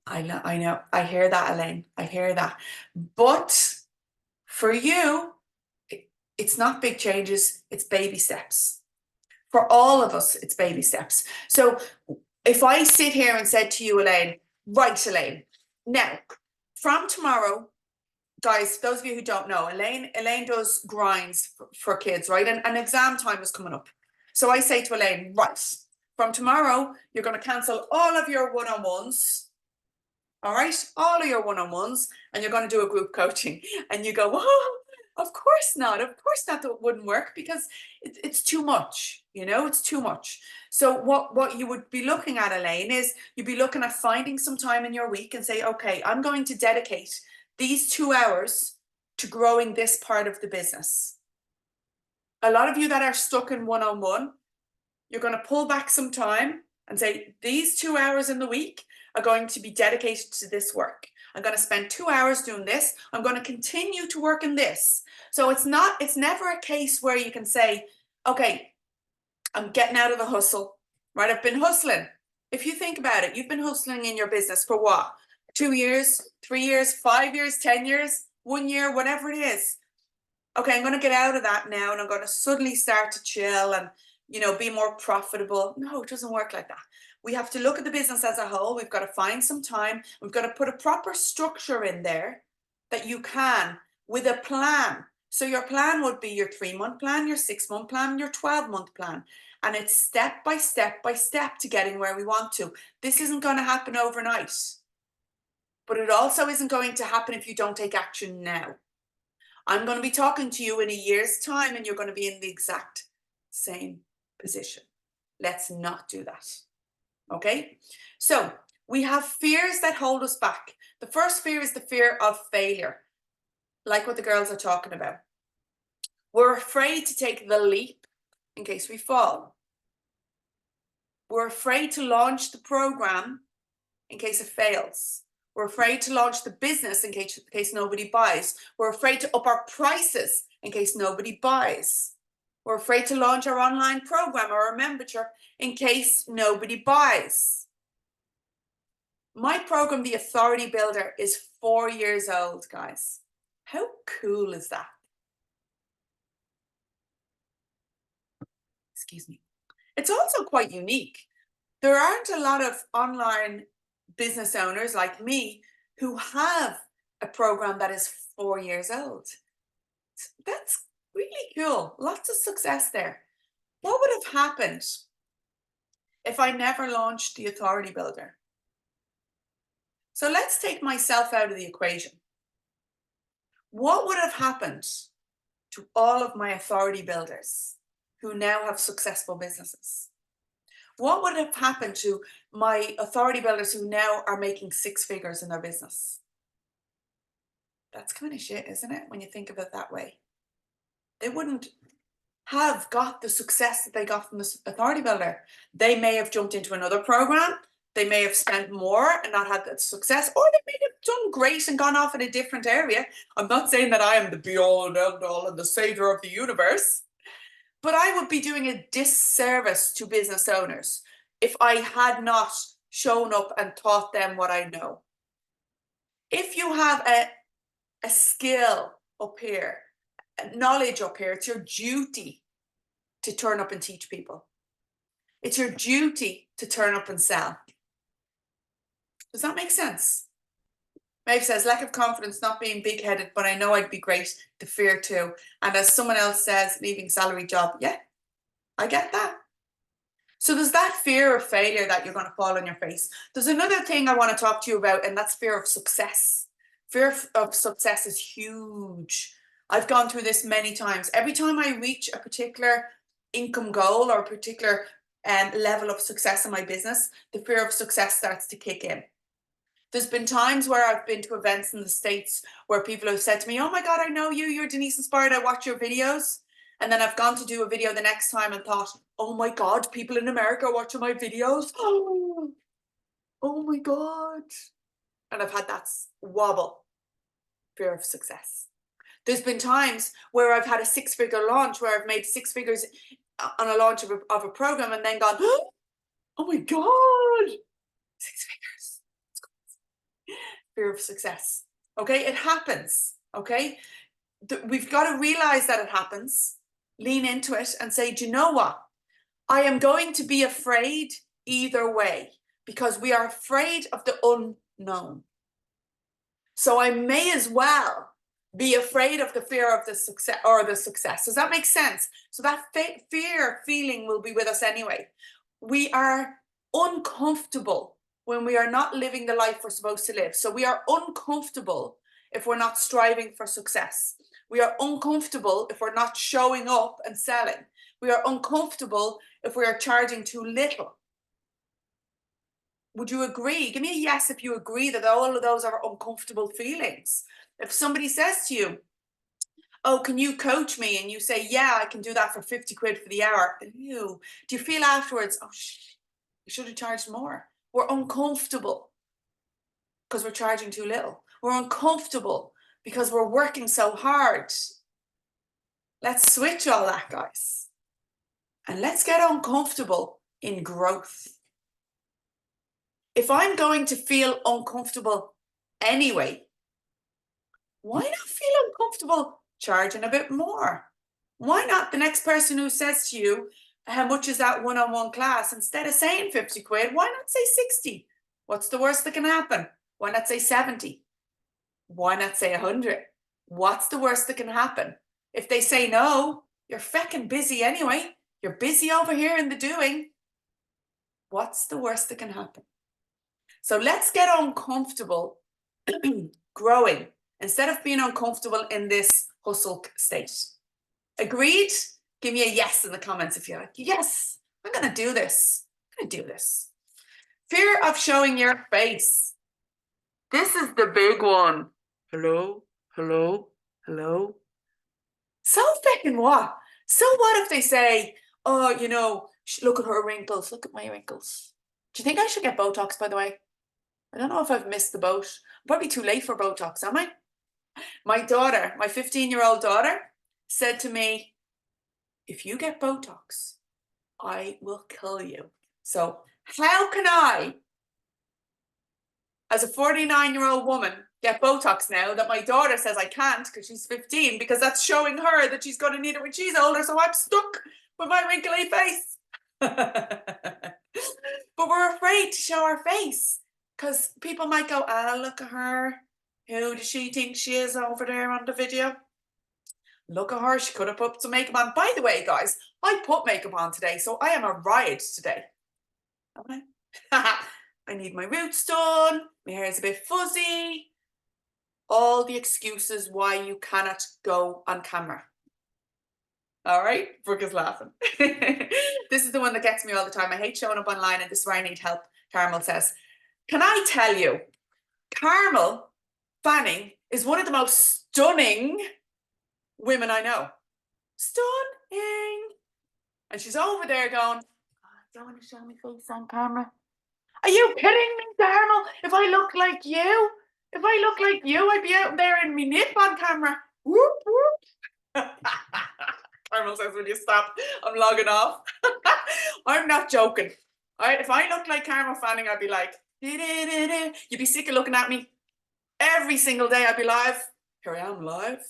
I know. I hear that, Elaine. I hear that. But for you, it's not big changes. It's baby steps. For all of us, it's baby steps. So if I sit here and said to you, Elaine, right, Elaine, now, from tomorrow, guys, those of you who don't know, Elaine does grinds for kids, right? And exam time is coming up. So I say to Elaine, right, from tomorrow, you're going to cancel all of your one-on-ones, all right? All of your one-on-ones, and you're going to do a group coaching. And you go, oh, of course not. Of course that wouldn't work, because it's too much, it's too much. So what you would be looking at, Elaine, is you'd be looking at finding some time in your week and say, okay, I'm going to dedicate these 2 hours to growing this part of the business. A lot of you that are stuck in one-on-one, you're going to pull back some time and say, these 2 hours in the week are going to be dedicated to this work. I'm going to spend 2 hours doing this. I'm going to continue to work in this. So it's never a case where you can say, okay, I'm getting out of the hustle, right? I've been hustling. If you think about it, you've been hustling in your business for what? 2 years, 3 years, 5 years, 10 years, 1 year, whatever it is. Okay, I'm going to get out of that now, and I'm going to suddenly start to chill and, be more profitable. No, it doesn't work like that. We have to look at the business as a whole. We've got to find some time. We've got to put a proper structure in there. that you can with a plan. So your plan would be your 3-month plan, your 6-month plan, your 12-month plan. And it's step by step by step to getting where we want to. This isn't going to happen overnight. But it also isn't going to happen if you don't take action now. I'm going to be talking to you in a year's time and you're going to be in the exact same position. Let's not do that. Okay? So we have fears that hold us back. The first fear is the fear of failure, like what the girls are talking about. We're afraid to take the leap in case we fall. We're afraid to launch the program in case it fails. We're afraid to launch the business in case nobody buys. We're afraid to up our prices in case nobody buys. We're afraid to launch our online program or our membership in case nobody buys. My program, The Authority Builder, is 4 years old, guys. How cool is that? Excuse me. It's also quite unique. There aren't a lot of online business owners like me who have a program that is 4 years old. That's really cool. Lots of success there. What would have happened if I never launched the Authority Builder? So let's take myself out of the equation. What would have happened to all of my authority builders who now have successful businesses? What would have happened to my authority builders who now are making 6 figures in their business? That's kind of shit, isn't it? When you think of it that way. They wouldn't have got the success that they got from this authority builder. They may have jumped into another program. They may have spent more and not had that success, or they may have done great and gone off in a different area. I'm not saying that I am the be-all and end-all and the savior of the universe, but I would be doing a disservice to business owners if I had not shown up and taught them what I know. If you have a skill up here, a knowledge up here, it's your duty to turn up and teach people. It's your duty to turn up and sell. Does that make sense? Maeve says, lack of confidence, not being big-headed, but I know I'd be great. The fear too. And as someone else says, leaving salary job. Yeah, I get that. So there's that fear of failure that you're going to fall on your face. There's another thing I want to talk to you about, and that's fear of success. Fear of success is huge. I've gone through this many times. Every time I reach a particular income goal or a particular level of success in my business, the fear of success starts to kick in. There's been times where I've been to events in the States where people have said to me, oh my God, I know you, you're Denise Inspired, I watch your videos. And then I've gone to do a video the next time and thought, oh my God, people in America are watching my videos. Oh my God. And I've had that wobble, fear of success. There's been times where I've had a 6-figure launch where I've made 6 figures on a launch of a program and then gone, oh my God, 6 figures. Fear of success. Okay, it happens. Okay, we've got to realize that it happens, lean into it and say, do you know what? I am going to be afraid either way because we are afraid of the unknown. So I may as well be afraid of the fear of the success or the success. Does that make sense? So that fear feeling will be with us anyway. We are uncomfortable when we are not living the life we're supposed to live. So we are uncomfortable if we're not striving for success. We are uncomfortable if we're not showing up and selling. We are uncomfortable if we are charging too little. Would you agree? Give me a yes if you agree that all of those are uncomfortable feelings. If somebody says to you, oh, can you coach me? And you say, yeah, I can do that for 50 quid for the hour. Ew. Do you feel afterwards, oh, you should have charged more? We're uncomfortable because we're charging too little. We're uncomfortable because we're working so hard. Let's switch all that, guys. And let's get uncomfortable in growth. If I'm going to feel uncomfortable anyway, why not feel uncomfortable charging a bit more? Why not the next person who says to you, how much is that one-on-one class? Instead of saying 50 quid, why not say 60? What's the worst that can happen? Why not say 70? Why not say 100? What's the worst that can happen? If they say no, you're feckin' busy anyway. You're busy over here in the doing. What's the worst that can happen? So let's get uncomfortable growing instead of being uncomfortable in this hustle state. Agreed? Give me a yes in the comments if you're like, yes, I'm going to do this. I'm going to do this. Fear of showing your face. This is the big one. Hello, hello, hello. So fucking what? So what if they say, oh, you know, look at her wrinkles. Look at my wrinkles. Do you think I should get Botox, by the way? I don't know if I've missed the boat. I'm probably too late for Botox, am I? My daughter, my 15-year-old daughter, said to me, if you get Botox, I will kill you. So how can I, as a 49-year-old woman, get Botox now that my daughter says I can't because she's 15, because that's showing her that she's going to need it when she's older, so I'm stuck with my wrinkly face. But we're afraid to show our face because people might go, oh, look at her. Who does she think she is over there on the video? Look at her. She could have put some makeup on. By the way, guys, I put makeup on today, so I am a riot today. Okay. I need my roots done. My hair is a bit fuzzy. All the excuses why you cannot go on camera. All right, Brooke is laughing. This is the one that gets me all the time. I hate showing up online, and this is where I need help. Carmel says, can I tell you, Carmel Fanning is one of the most stunning women I know. Stunning. And she's over there going, oh, don't want to show me face on camera. Are you kidding me, Carmel? If I look like you, I'd be out there in my nip on camera. Whoop, whoop. Carmel says, will you stop? I'm logging off. I'm not joking. If I looked like Carmel Fanning, I'd be like, you'd be sick of looking at me. Every single day I'd be live. Here I am live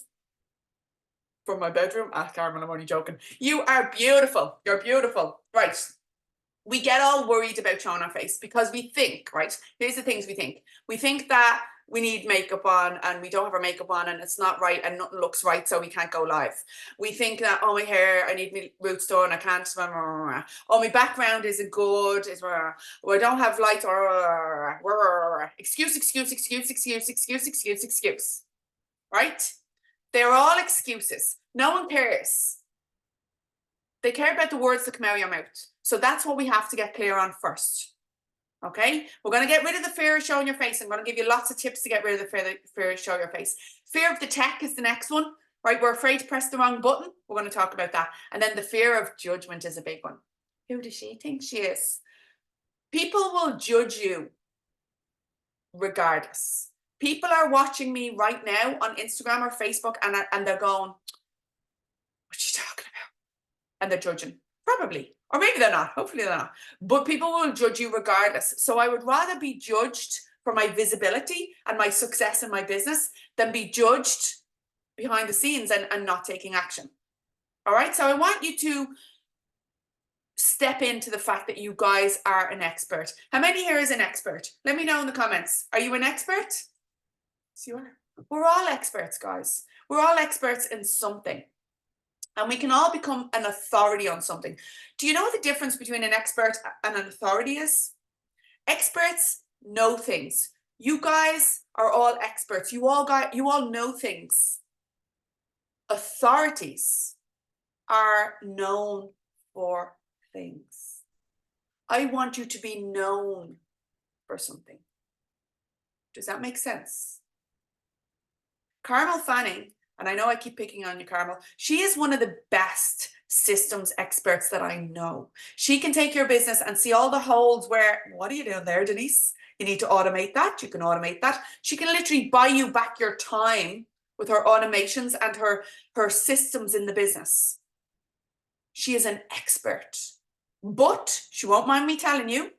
from my bedroom. Carmen, I'm only joking. You are beautiful. You're beautiful. Right. We get all worried about showing our face because we think, right? Here's the things we think. We think that we need makeup on and we don't have our makeup on and it's not right and nothing looks right, so we can't go live. We think that, oh, my hair, I need my roots done, I can't. Oh, my background isn't good. Well, I don't have lights. Excuse. Right? They're all excuses. No one cares. They care about the words that come out of your mouth. So that's what we have to get clear on first. Okay? We're going to get rid of the fear of showing your face. I'm going to give you lots of tips to get rid of the fear of showing your face. Fear of the tech is the next one. Right? We're afraid to press the wrong button. We're going to talk about that. And then the fear of judgment is a big one. Who does she think she is? People will judge you regardless. People are watching me right now on Instagram or Facebook and they're going, what's she talking about? And they're judging. Probably. Or maybe they're not. Hopefully they're not. But people will judge you regardless. So I would rather be judged for my visibility and my success in my business than be judged behind the scenes and not taking action. All right. So I want you to step into the fact that you guys are an expert. How many here is an expert? Let me know in the comments. Are you an expert? Yes, you are. We're all experts, guys. We're all experts in something. And we can all become an authority on something. Do you know what the difference between an expert and an authority is? Experts know things. You guys are all experts. You all know things. Authorities are known for things. I want you to be known for something. Does that make sense? Carmel Fanning, and I know I keep picking on you, Carmel, she is one of the best systems experts that I know. She can take your business and see all the holes where, what are you doing there, Denise? You need to automate that. You can automate that. She can literally buy you back your time with her automations and her systems in the business. She is an expert, but she won't mind me telling you.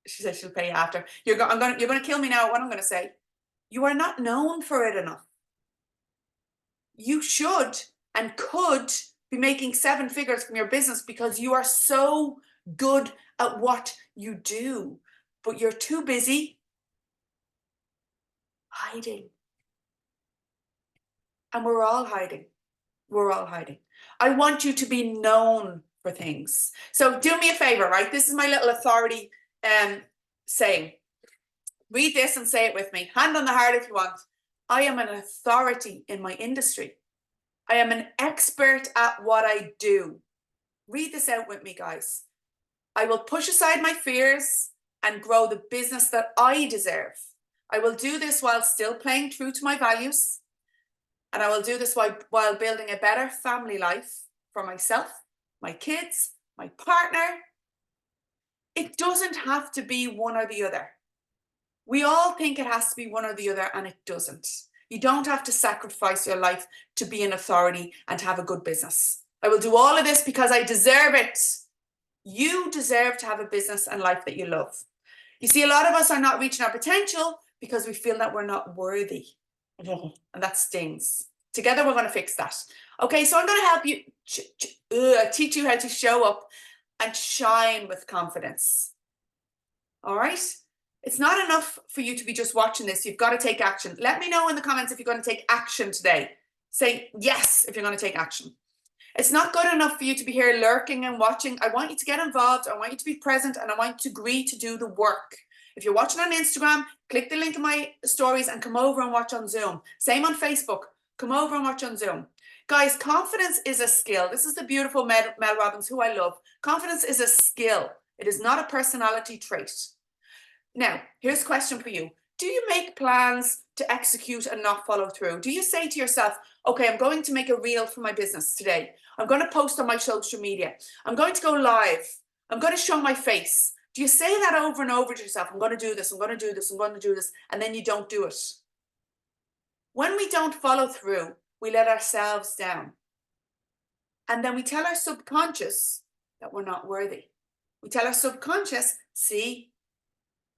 She said she'll pay you after. You're going to kill me now. What I'm going to say, you are not known for it enough. You should and could be making 7 figures from your business because you are so good at what you do, but you're too busy hiding. And we're all hiding. We're all hiding. I want you to be known for things. So do me a favor, right? This is my little authority saying. Read this and say it with me. Hand on the heart if you want. I am an authority in my industry. I am an expert at what I do. Read this out with me, guys. I will push aside my fears and grow the business that I deserve. I will do this while still playing true to my values. And I will do this while building a better family life for myself, my kids, my partner. It doesn't have to be one or the other. We all think it has to be one or the other, and it doesn't. You don't have to sacrifice your life to be an authority and to have a good business. I will do all of this because I deserve it. You deserve to have a business and life that you love. You see, a lot of us are not reaching our potential because we feel that we're not worthy. And that stings. Together, we're going to fix that. Okay, so I'm going to help you, teach you how to show up and shine with confidence. All right? It's not enough for you to be just watching this. You've got to take action. Let me know in the comments if you're going to take action today. Say yes if you're going to take action. It's not good enough for you to be here lurking and watching. I want you to get involved. I want you to be present, and I want you to agree to do the work. If you're watching on Instagram, click the link in my stories and come over and watch on Zoom. Same on Facebook. Come over and watch on Zoom. Guys, confidence is a skill. This is the beautiful Mel Robbins, who I love. Confidence is a skill. It is not a personality trait. Now, here's a question for you. Do you make plans to execute and not follow through? Do you say to yourself, okay, I'm going to make a reel for my business today. I'm going to post on my social media. I'm going to go live. I'm going to show my face. Do you say that over and over to yourself? I'm going to do this. I'm going to do this. I'm going to do this. And then you don't do it. When we don't follow through, we let ourselves down. And then we tell our subconscious that we're not worthy. We tell our subconscious, see,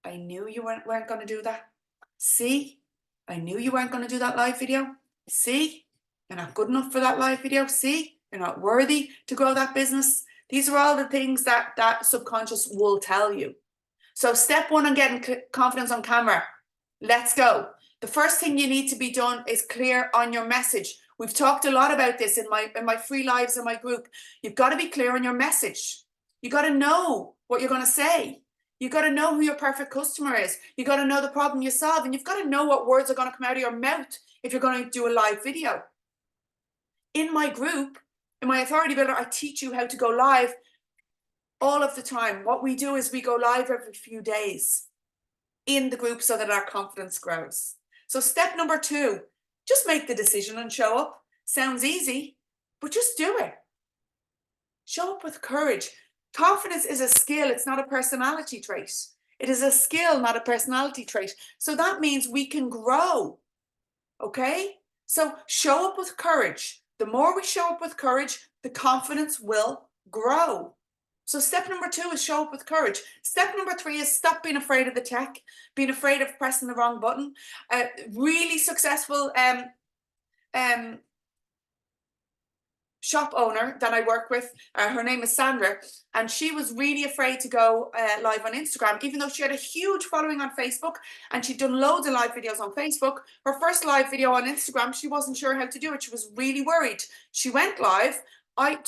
I knew you weren't going to do that. See, I knew you weren't going to do that live video. See, you're not good enough for that live video. See, you're not worthy to grow that business. These are all the things that subconscious will tell you. So step one on getting confidence on camera. Let's go. The first thing you need to be done is clear on your message. We've talked a lot about this in my free lives in my group. You've got to be clear on your message. You got to know what you're going to say. You got to know who your perfect customer is. You got to know the problem you solve, and you've got to know what words are going to come out of your mouth if you're going to do a live video. In my group, in my Authority Builder, I teach you how to go live all of the time. What we do is we go live every few days in the group so that our confidence grows. So step number 2, just make the decision and show up. Sounds easy, but just do it. Show up with courage. Confidence is a skill. It's not a personality trait. It is a skill, not a personality trait. So that means we can grow. Okay? So show up with courage. The more we show up with courage, the confidence will grow. So step number 2 is show up with courage. Step number 3 is stop being afraid of the tech, being afraid of pressing the wrong button. Really successful shop owner that I work with, her name is Sandra, and she was really afraid to go live on Instagram, even though she had a huge following on Facebook and she'd done loads of live videos on Facebook. Her first live video on Instagram, she wasn't sure how to do it. She was really worried. She went live. I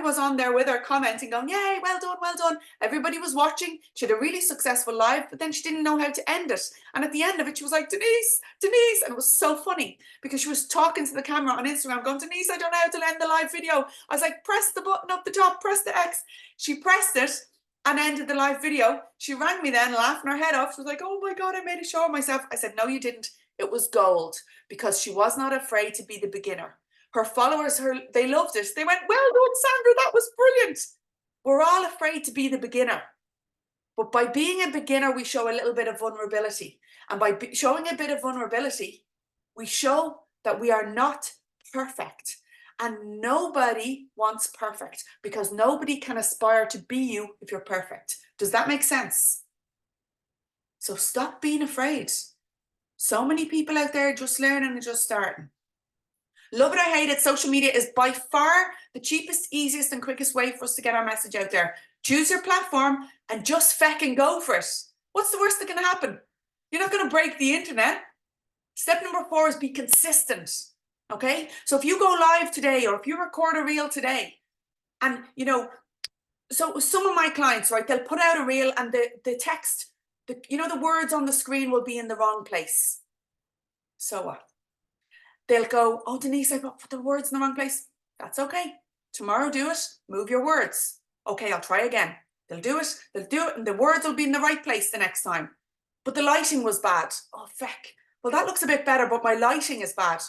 was on there with her commenting, going, yay, well done, well done. Everybody was watching. She had a really successful live, but then she didn't know how to end it. And at the end of it, she was like, Denise, Denise. And it was so funny because she was talking to the camera on Instagram going, Denise, I don't know how to end the live video. I was like, press the button up the top, press the X. She pressed it and ended the live video. She rang me then, laughing her head off. She was like, oh my God, I made a show of myself. I said, no, you didn't. It was gold because she was not afraid to be the beginner. Her followers, they loved it. They went, well done, Sandra, that was brilliant. We're all afraid to be the beginner. But by being a beginner, we show a little bit of vulnerability. And by showing a bit of vulnerability, we show that we are not perfect. And nobody wants perfect because nobody can aspire to be you if you're perfect. Does that make sense? So stop being afraid. So many people out there just learning and just starting. Love it or hate it, social media is by far the cheapest, easiest and quickest way for us to get our message out there. Choose your platform and just feckin' go for it. What's the worst that can happen? You're not going to break the internet. Step number 4 is be consistent. Okay. So if you go live today, or if you record a reel today, and so some of my clients, right, they'll put out a reel and the text, the words on the screen will be in the wrong place. So what? They'll go, oh, Denise, I put the words in the wrong place. That's okay. Tomorrow, do it. Move your words. Okay, I'll try again. They'll do it, and the words will be in the right place the next time. But the lighting was bad. Oh, feck. Well, that looks a bit better, but my lighting is bad.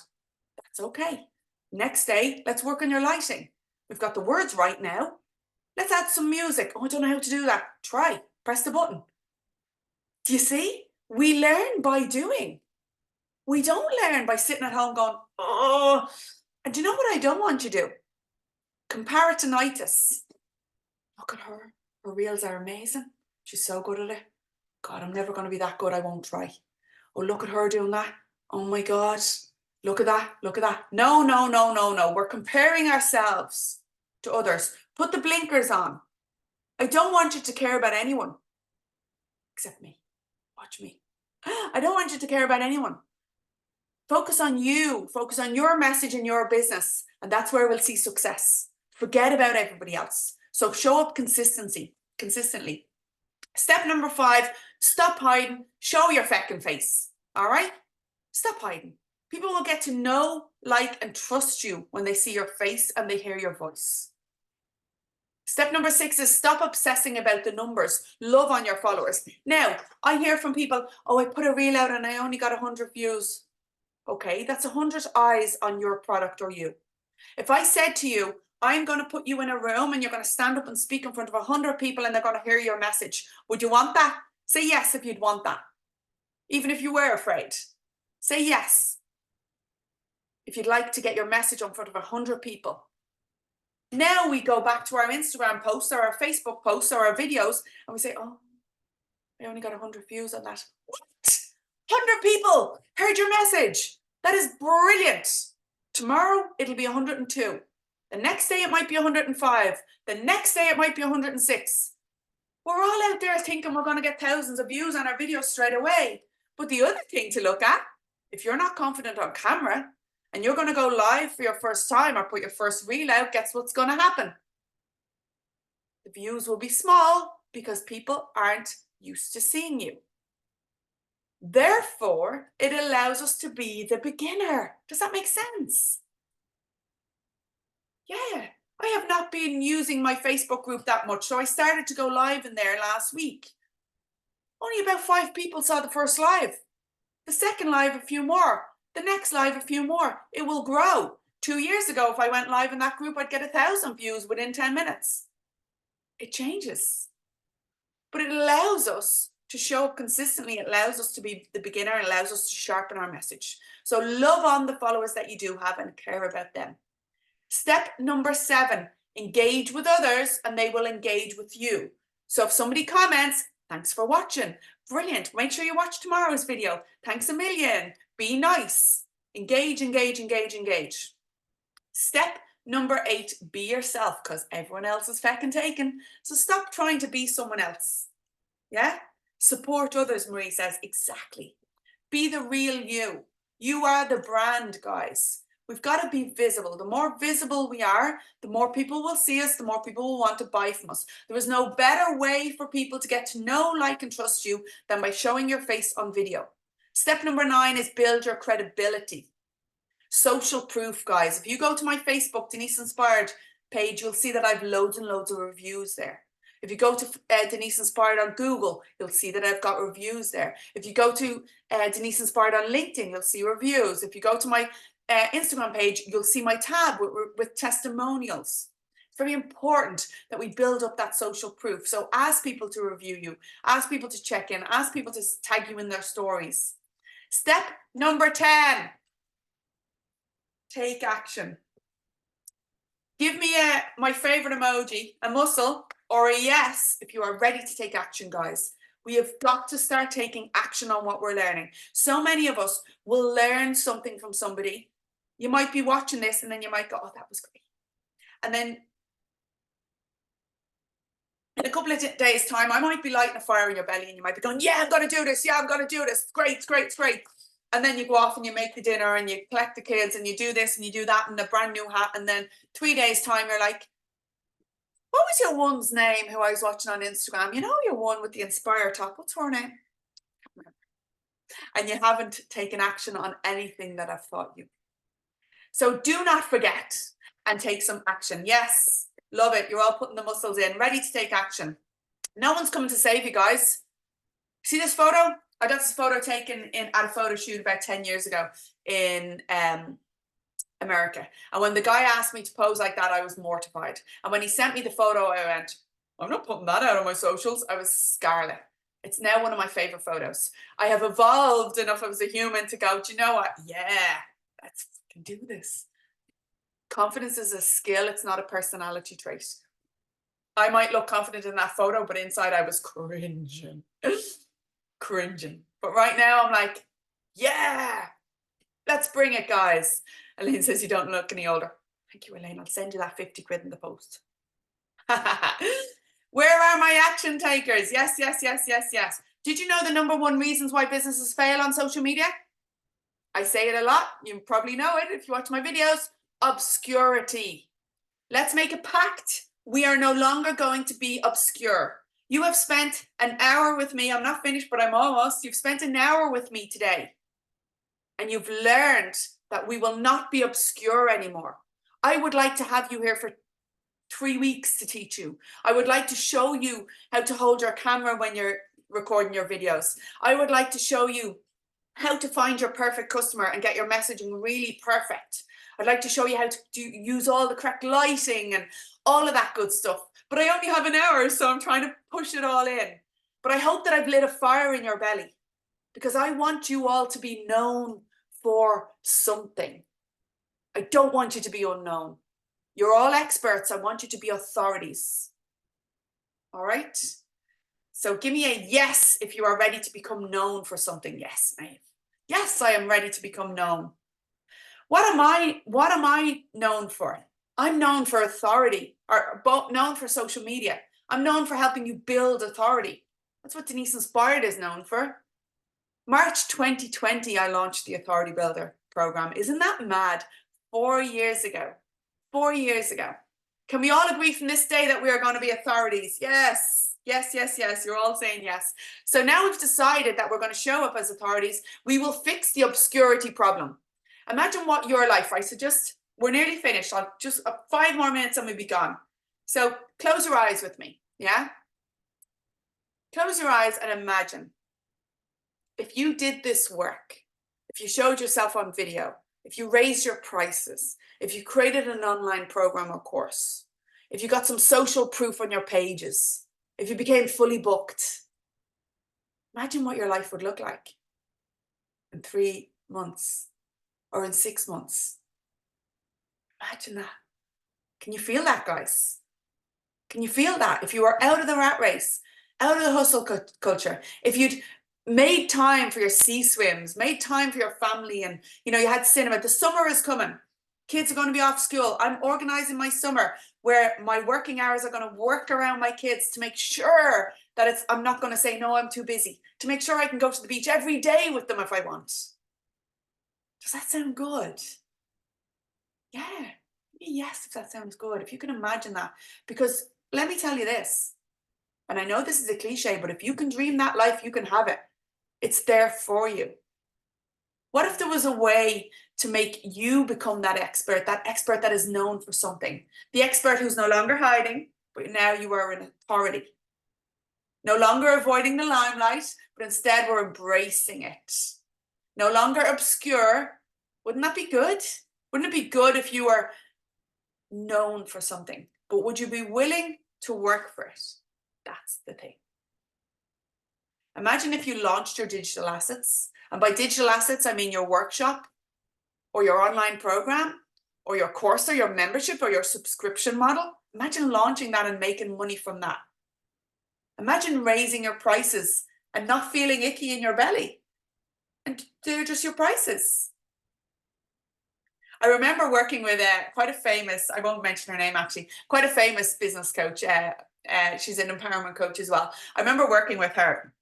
That's okay. Next day, let's work on your lighting. We've got the words right now. Let's add some music. Oh, I don't know how to do that. Try. Press the button. Do you see? We learn by doing. We don't learn by sitting at home going, oh. And do you know what I don't want you to do? Comparatinitis. Look at her. Her reels are amazing. She's so good at it. God, I'm never going to be that good. I won't try. Oh, look at her doing that. Oh my God. Look at that. Look at that. No, no, no, no, no. We're comparing ourselves to others. Put the blinkers on. I don't want you to care about anyone except me. Watch me. I don't want you to care about anyone. Focus on you. Focus on your message and your business. And that's where we'll see success. Forget about everybody else. So show up consistently. Step number 5, stop hiding. Show your feckin' face. All right? Stop hiding. People will get to know, like, and trust you when they see your face and they hear your voice. Step number 6 is stop obsessing about the numbers. Love on your followers. Now, I hear from people, oh, I put a reel out and I only got 100 views. Okay, that's 100 eyes on your product or you. If I said to you, I'm going to put you in a room and you're going to stand up and speak in front of 100 people and they're going to hear your message, would you want that? Say yes if you'd want that. Even if you were afraid. Say yes. If you'd like to get your message in front of 100 people. Now we go back to our Instagram posts or our Facebook posts or our videos and we say, oh, I only got 100 views on that. What? 100 people heard your message. That is brilliant. Tomorrow, it'll be 102. The next day, it might be 105. The next day, it might be 106. We're all out there thinking we're going to get thousands of views on our videos straight away. But the other thing to look at, if you're not confident on camera and you're going to go live for your first time or put your first reel out, guess what's going to happen? The views will be small because people aren't used to seeing you. Therefore, it allows us to be the beginner. Does that make sense? Yeah, I have not been using my Facebook group that much, so I started to go live in there last week. Only about 5 people saw the first live. The second live, a few more. The next live, a few more. It will grow. 2 years ago, if I went live in that group, I'd get 1,000 views within 10 minutes. It changes. But it allows us to show up consistently. It allows us to be the beginner. It allows us to sharpen our message. So love on the followers that you do have and care about them. Step number 7, engage with others and they will engage with you. So if somebody comments, thanks for watching. Brilliant. Make sure you watch tomorrow's video. Thanks a million. Be nice. Engage, engage, engage, engage. Step number 8, be yourself because everyone else is feckin' taken. So stop trying to be someone else. Yeah? Support others, Marie says. Exactly. Be the real you. You are the brand, guys. We've got to be visible. The more visible we are, the more people will see us, the more people will want to buy from us. There is no better way for people to get to know, like, and trust you than by showing your face on video. Step number 9 is build your credibility. Social proof, guys. If you go to my Facebook, Denise Inspired page, you'll see that I've loads and loads of reviews there. If you go to Denise Inspired on Google, you'll see that I've got reviews there. If you go to Denise Inspired on LinkedIn, you'll see reviews. If you go to my Instagram page, you'll see my tab with testimonials. It's very important that we build up that social proof. So ask people to review you, ask people to check in, ask people to tag you in their stories. Step number 10, take action. Give me my favorite emoji, a muscle, or a yes if you are ready to take action, guys. We have got to start taking action on what we're learning. So many of us will learn something from somebody. You might be watching this and then you might go, oh, that was great. And then in a couple of days' time, I might be lighting a fire in your belly and you might be going, yeah, I'm going to do this. Yeah, I'm going to do this. It's great, it's great, it's great. And then you go off and you make the dinner and you collect the kids and you do this and you do that and a brand new hat. And then 3 days time, you're like, what was your one's name who I was watching on Instagram? You know, your one with the Inspire top. What's her name? And you haven't taken action on anything that I've taught you. So do not forget and take some action. Yes, love it. You're all putting the muscles in, ready to take action. No one's coming to save you, guys. See this photo? I got this photo taken at a photo shoot about 10 years ago in America. And when the guy asked me to pose like that, I was mortified. And when he sent me the photo, I went, I'm not putting that out on my socials. I was scarlet. It's now one of my favorite photos. I have evolved enough as a human to go, do you know what? Yeah, let's fucking do this. Confidence is a skill. It's not a personality trait. I might look confident in that photo, but inside I was cringing. Cringing. But right now I'm like, yeah, let's bring it, guys. Elaine says you don't look any older. Thank you, Elaine. I'll send you that 50 quid in the post. Where are my action takers? Yes, yes, yes, yes, yes. Did you know the #1 reasons why businesses fail on social media? I say it a lot. You probably know it if you watch my videos. Obscurity. Let's make a pact. We are no longer going to be obscure. You have spent an hour with me. I'm not finished, but I'm almost. You've spent an hour with me today. And you've learned that we will not be obscure anymore. I would like to have you here for 3 weeks to teach you. I would like to show you how to hold your camera when you're recording your videos. I would like to show you how to find your perfect customer and get your messaging really perfect. I'd like to show you how to use all the correct lighting and all of that good stuff. But I only have an hour, so I'm trying to push it all in. But I hope that I've lit a fire in your belly, because I want you all to be known for something. I don't want you to be unknown. You're all experts. I want you to be authorities. All right? So give me a yes if you are ready to become known for something. Yes, Maeve. Yes, I am ready to become known. What am I known for? I'm known for authority, or known for social media. I'm known for helping you build authority. That's what Denise Inspired is known for. March 2020, I launched the Authority Builder program. Isn't that mad? 4 years ago. 4 years ago. Can we all agree from this day that we are going to be authorities? Yes. Yes, yes, yes. You're all saying yes. So now we've decided that we're going to show up as authorities. We will fix the obscurity problem. Imagine what your life, right? So we're nearly finished. I'll just 5 more minutes and we'll be gone. So close your eyes with me. Yeah? Close your eyes and imagine if you did this work, if you showed yourself on video, if you raised your prices, if you created an online program or course, if you got some social proof on your pages, if you became fully booked, imagine what your life would look like in 3 months or in 6 months. Imagine that. Can you feel that, guys? Can you feel that? If you were out of the rat race, out of the hustle culture, if you'd made time for your sea swims, made time for your family, and you had cinema. The summer is coming. Kids are going to be off school. I'm organizing my summer where my working hours are going to work around my kids to make sure that I'm not going to say, no, I'm too busy, to make sure I can go to the beach every day with them if I want. Does that sound good? Yeah. Yes, if that sounds good. If you can imagine that. Because let me tell you this, and I know this is a cliche, but if you can dream that life, you can have it. It's there for you. What if there was a way to make you become that expert that is known for something? The expert who's no longer hiding, but now you are an authority. No longer avoiding the limelight, but instead we're embracing it. No longer obscure. Wouldn't that be good? Wouldn't it be good if you were known for something? But would you be willing to work for it? That's the thing. Imagine if you launched your digital assets. And by digital assets, I mean your workshop or your online program or your course or your membership or your subscription model. Imagine launching that and making money from that. Imagine raising your prices and not feeling icky in your belly. And they're just your prices. I remember working with quite a famous, I won't mention her name actually, quite a famous business coach. She's an empowerment coach as well. I remember working with her.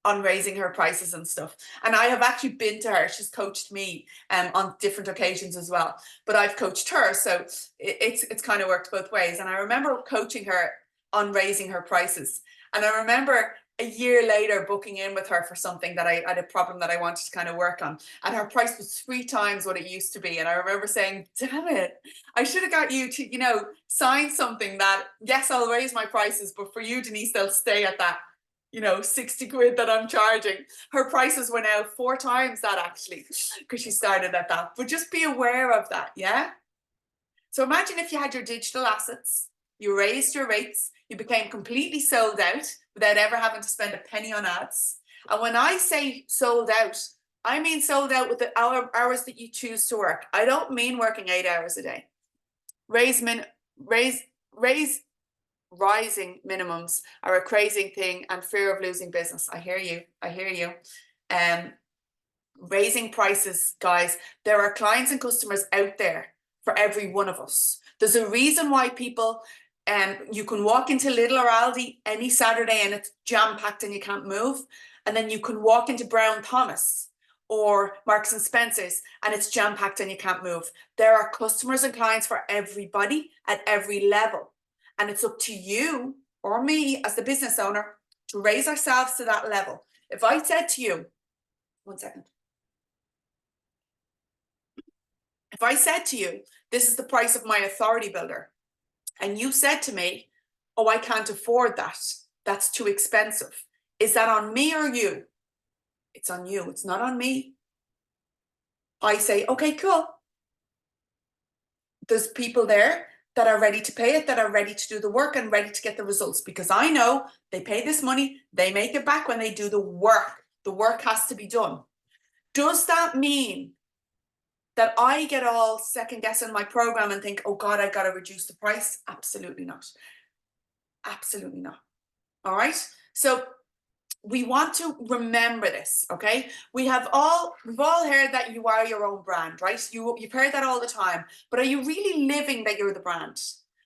on raising her prices and stuff. And I have actually been to her. She's coached me on different occasions as well. But I've coached her, so it's kind of worked both ways. And I remember coaching her on raising her prices. And I remember a year later booking in with her for something that I had a problem that I wanted to kind of work on. And her price was 3 times what it used to be. And I remember saying, damn it, I should have got you to, you know, sign something that, yes, I'll raise my prices, but for you, Denise, they'll stay at that, you know, 60 quid that I'm charging. Her prices were now 4 times that actually, because she started at that. But just be aware of that, yeah? So imagine if you had your digital assets, you raised your rates, you became completely sold out without ever having to spend a penny on ads. And when I say sold out, I mean sold out with the hours that you choose to work. I don't mean working 8 hours a day. Rising minimums are a crazy thing, and fear of losing business. I hear you. I hear you. Raising prices, guys. There are clients and customers out there for every one of us. There's a reason why people, you can walk into Lidl or Aldi any Saturday and it's jam-packed and you can't move. And then you can walk into Brown Thomas or Marks and Spencer's and it's jam-packed and you can't move. There are customers and clients for everybody at every level. And it's up to you or me as the business owner to raise ourselves to that level. If I said to you, one second. If I said to you, this is the price of my authority builder, and you said to me, oh, I can't afford that, that's too expensive, is that on me or you? It's on you. It's not on me. I say, okay, cool. There's people there that are ready to pay it, that are ready to do the work and ready to get the results, because I know they pay this money, they make it back when they do the work. The work has to be done. Does that mean that I get all second guessing my program and think, oh God, I've got to reduce the price? Absolutely not. Absolutely not. All right. So we want to remember this, okay? We've all heard that you are your own brand, right? You've heard that all the time. But are you really living that you're the brand?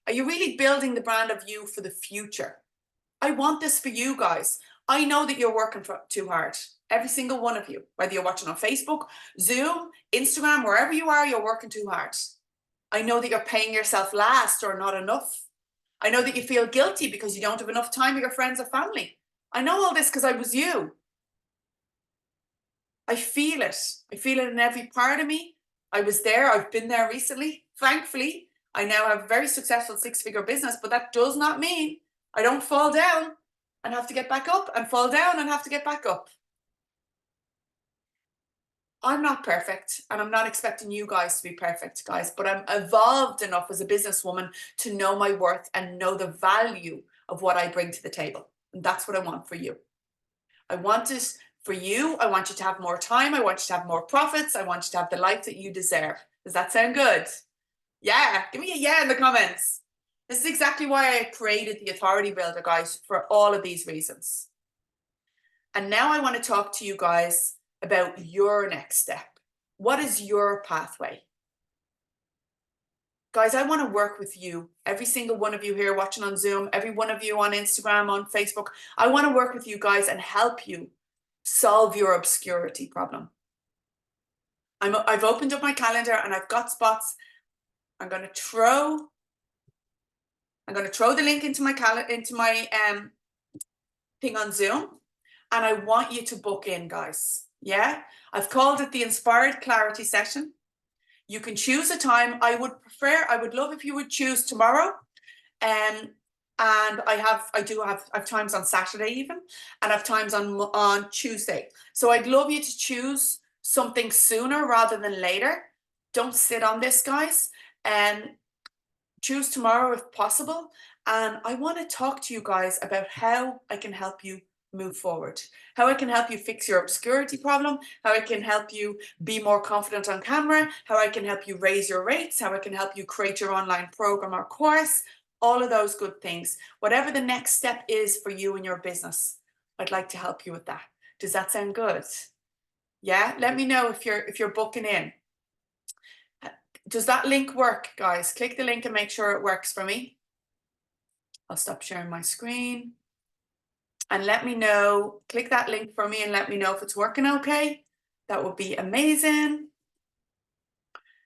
Are you really building the brand of you for the future? I want this for you guys. I know that you're working too hard. Every single one of you, whether you're watching on Facebook, Zoom, Instagram, wherever you are, you're working too hard. I know that you're paying yourself last or not enough. I know that you feel guilty because you don't have enough time with your friends or family. I know all this because I was you. I feel it. I feel it in every part of me. I was there. I've been there recently. Thankfully, I now have a very successful 6-figure business, but that does not mean I don't fall down and have to get back up, and fall down and have to get back up. I'm not perfect, and I'm not expecting you guys to be perfect, guys, but I'm evolved enough as a businesswoman to know my worth and know the value of what I bring to the table. And that's what I want for you. I want it for you. I want you to have more time. I want you to have more profits. I want you to have the life that you deserve. Does that sound good? Yeah, give me a yeah in the comments. This is exactly why I created the Authority Builder, guys, for all of these reasons. And now I want to talk to you guys about your next step. What is your pathway? Guys, I want to work with you. Every single one of you here watching on Zoom, every one of you on Instagram, on Facebook. I want to work with you guys and help you solve your obscurity problem. I've opened up my calendar and I've got spots. I'm going to throw the link into my thing on Zoom, and I want you to book in, guys. Yeah, I've called it the Inspired Clarity session. You can choose a time. I would love if you would choose tomorrow. And I do have times on Saturday even, and I've times on Tuesday. So I'd love you to choose something sooner rather than later. Don't sit on this, guys. And choose tomorrow if possible. And I want to talk to you guys about how I can help you move forward, how I can help you fix your obscurity problem, how I can help you be more confident on camera, how I can help you raise your rates, how I can help you create your online program or course, all of those good things. Whatever the next step is for you in your business, I'd like to help you with that. Does that sound good? Yeah, let me know if you're booking in. Does that link work, guys? Click the link and make sure it works for me. I'll stop sharing my screen. and let me know, click that link for me and let me know if it's working okay. That would be amazing.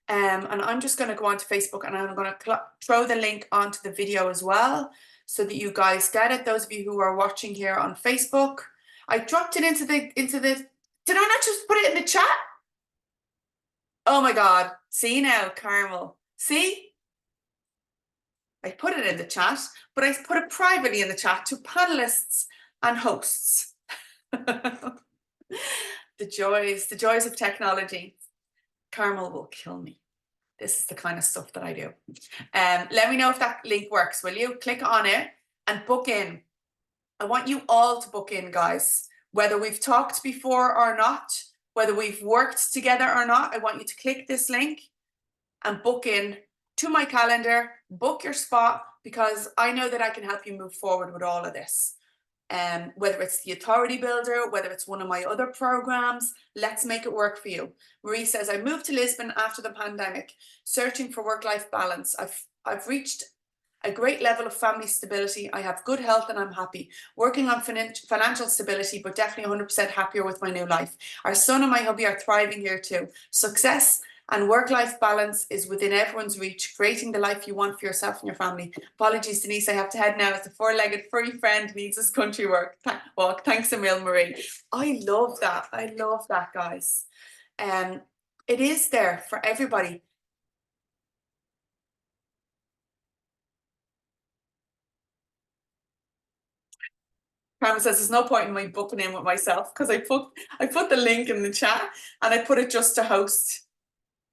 And I'm just going to go onto Facebook and I'm going to throw the link onto the video as well so that you guys get it. Those of you who are watching here on Facebook, I dropped it into the, did I not just put it in the chat? Oh my God. See now, Carmel. See? I put it in the chat, but I put it privately in the chat to panelists and hosts. The joys of technology. Carmel will kill me. This is the kind of stuff that I do. Let me know if that link works, will you? Click on it and book in. I want you all to book in, guys. Whether we've talked before or not, whether we've worked together or not, I want you to click this link and book in to my calendar, book your spot, because I know that I can help you move forward with all of this. Whether it's the Authority Builder, whether it's one of my other programs, let's make it work for you. Marie says, I moved to Lisbon after the pandemic, searching for work-life balance. I've reached a great level of family stability. I have good health and I'm happy. Working on financial stability, but definitely 100% happier with my new life. Our son and my hubby are thriving here too. Success and work-life balance is within everyone's reach, creating the life you want for yourself and your family. Apologies, Denise, I have to head now as the four-legged furry friend needs his country walk. Thanks a mil, Marie. I love that. I love that, guys. It is there for everybody. Carmen says there's no point in me booking in with myself because I put the link in the chat and I put it just to host.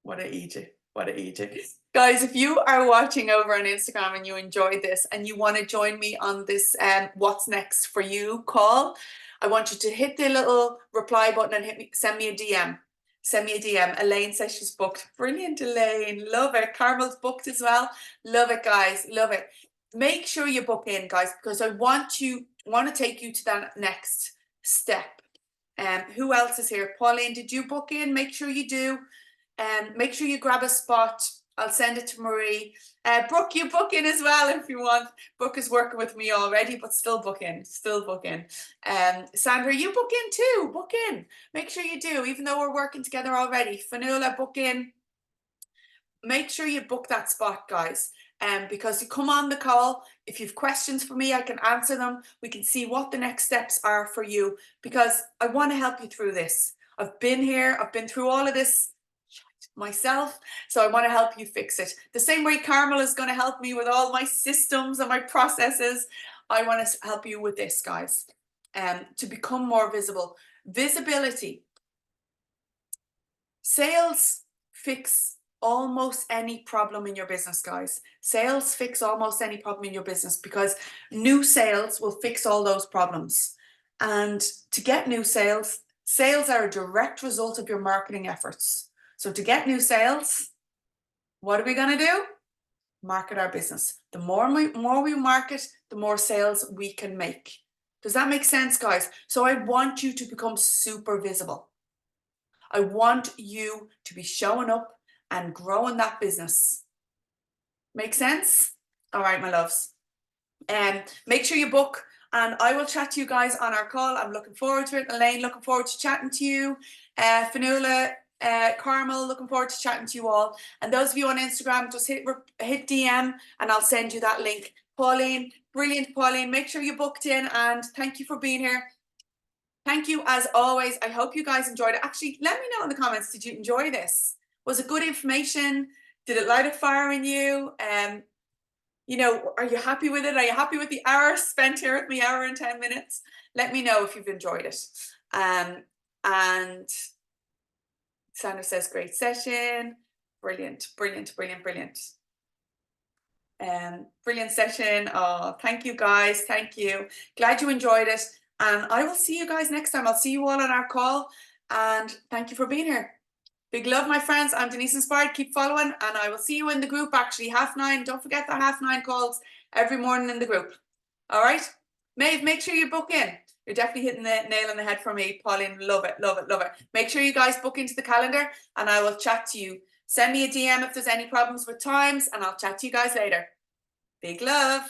What a Egypt. What a Egypt. Guys, if you are watching over on Instagram and you enjoyed this and you want to join me on this What's Next for You call, I want you to hit the little reply button and send me a DM. Send me a DM. Elaine says she's booked. Brilliant, Elaine. Love it. Carmel's booked as well. Love it, guys. Love it. Make sure you book in, guys, because I want to take you to that next step. Who else is here? Pauline, did you book in? Make sure you do. Make sure you grab a spot. I'll send it to Marie. Brooke, you book in as well if you want. Brooke is working with me already, but still book in. Still book in. Sandra, you book in too. Book in. Make sure you do, even though we're working together already. Fanula, book in. Make sure you book that spot, guys. Because you come on the call. If you have questions for me, I can answer them. We can see what the next steps are for you, because I want to help you through this. I've been here. I've been through all of this myself, so I want to help you fix it. The same way Carmel is going to help me with all my systems and my processes, I want to help you with this, guys, to become more visible. Visibility. Sales fix almost any problem in your business, guys. Sales fix almost any problem in your business, because new sales will fix all those problems. And to get new sales, sales are a direct result of your marketing efforts. So to get new sales, what are we going to do? Market our business. The more we market, the more sales we can make. Does that make sense, guys? So I want you to become super visible. I want you to be showing up and growing that business. Make sense? All right, my loves. Make sure you book, and I will chat to you guys on our call. I'm looking forward to it. Elaine, looking forward to chatting to you. Fanula, Carmel, looking forward to chatting to you all. And those of you on Instagram, just hit DM and I'll send you that link. Pauline, brilliant, Pauline. Make sure you booked in, and thank you for being here. Thank you as always. I hope you guys enjoyed it. Actually, let me know in the comments, did you enjoy this? Was it good information? Did it light a fire in you? You know, are you happy with it? Are you happy with the hour spent here with me, hour and 10 minutes? Let me know if you've enjoyed it. And Sandra says, great session. Brilliant, brilliant, brilliant, brilliant. Brilliant session. Oh, thank you guys. Thank you. Glad you enjoyed it. And I will see you guys next time. I'll see you all on our call. And thank you for being here. Big love, my friends. I'm Denise Inspired. Keep following. And I will see you in the group, actually, 9:30. Don't forget the 9:30 calls every morning in the group. All right? Maeve, make sure you book in. You're definitely hitting the nail on the head for me, Pauline. Love it, love it, love it. Make sure you guys book into the calendar, and I will chat to you. Send me a DM if there's any problems with times, and I'll chat to you guys later. Big love.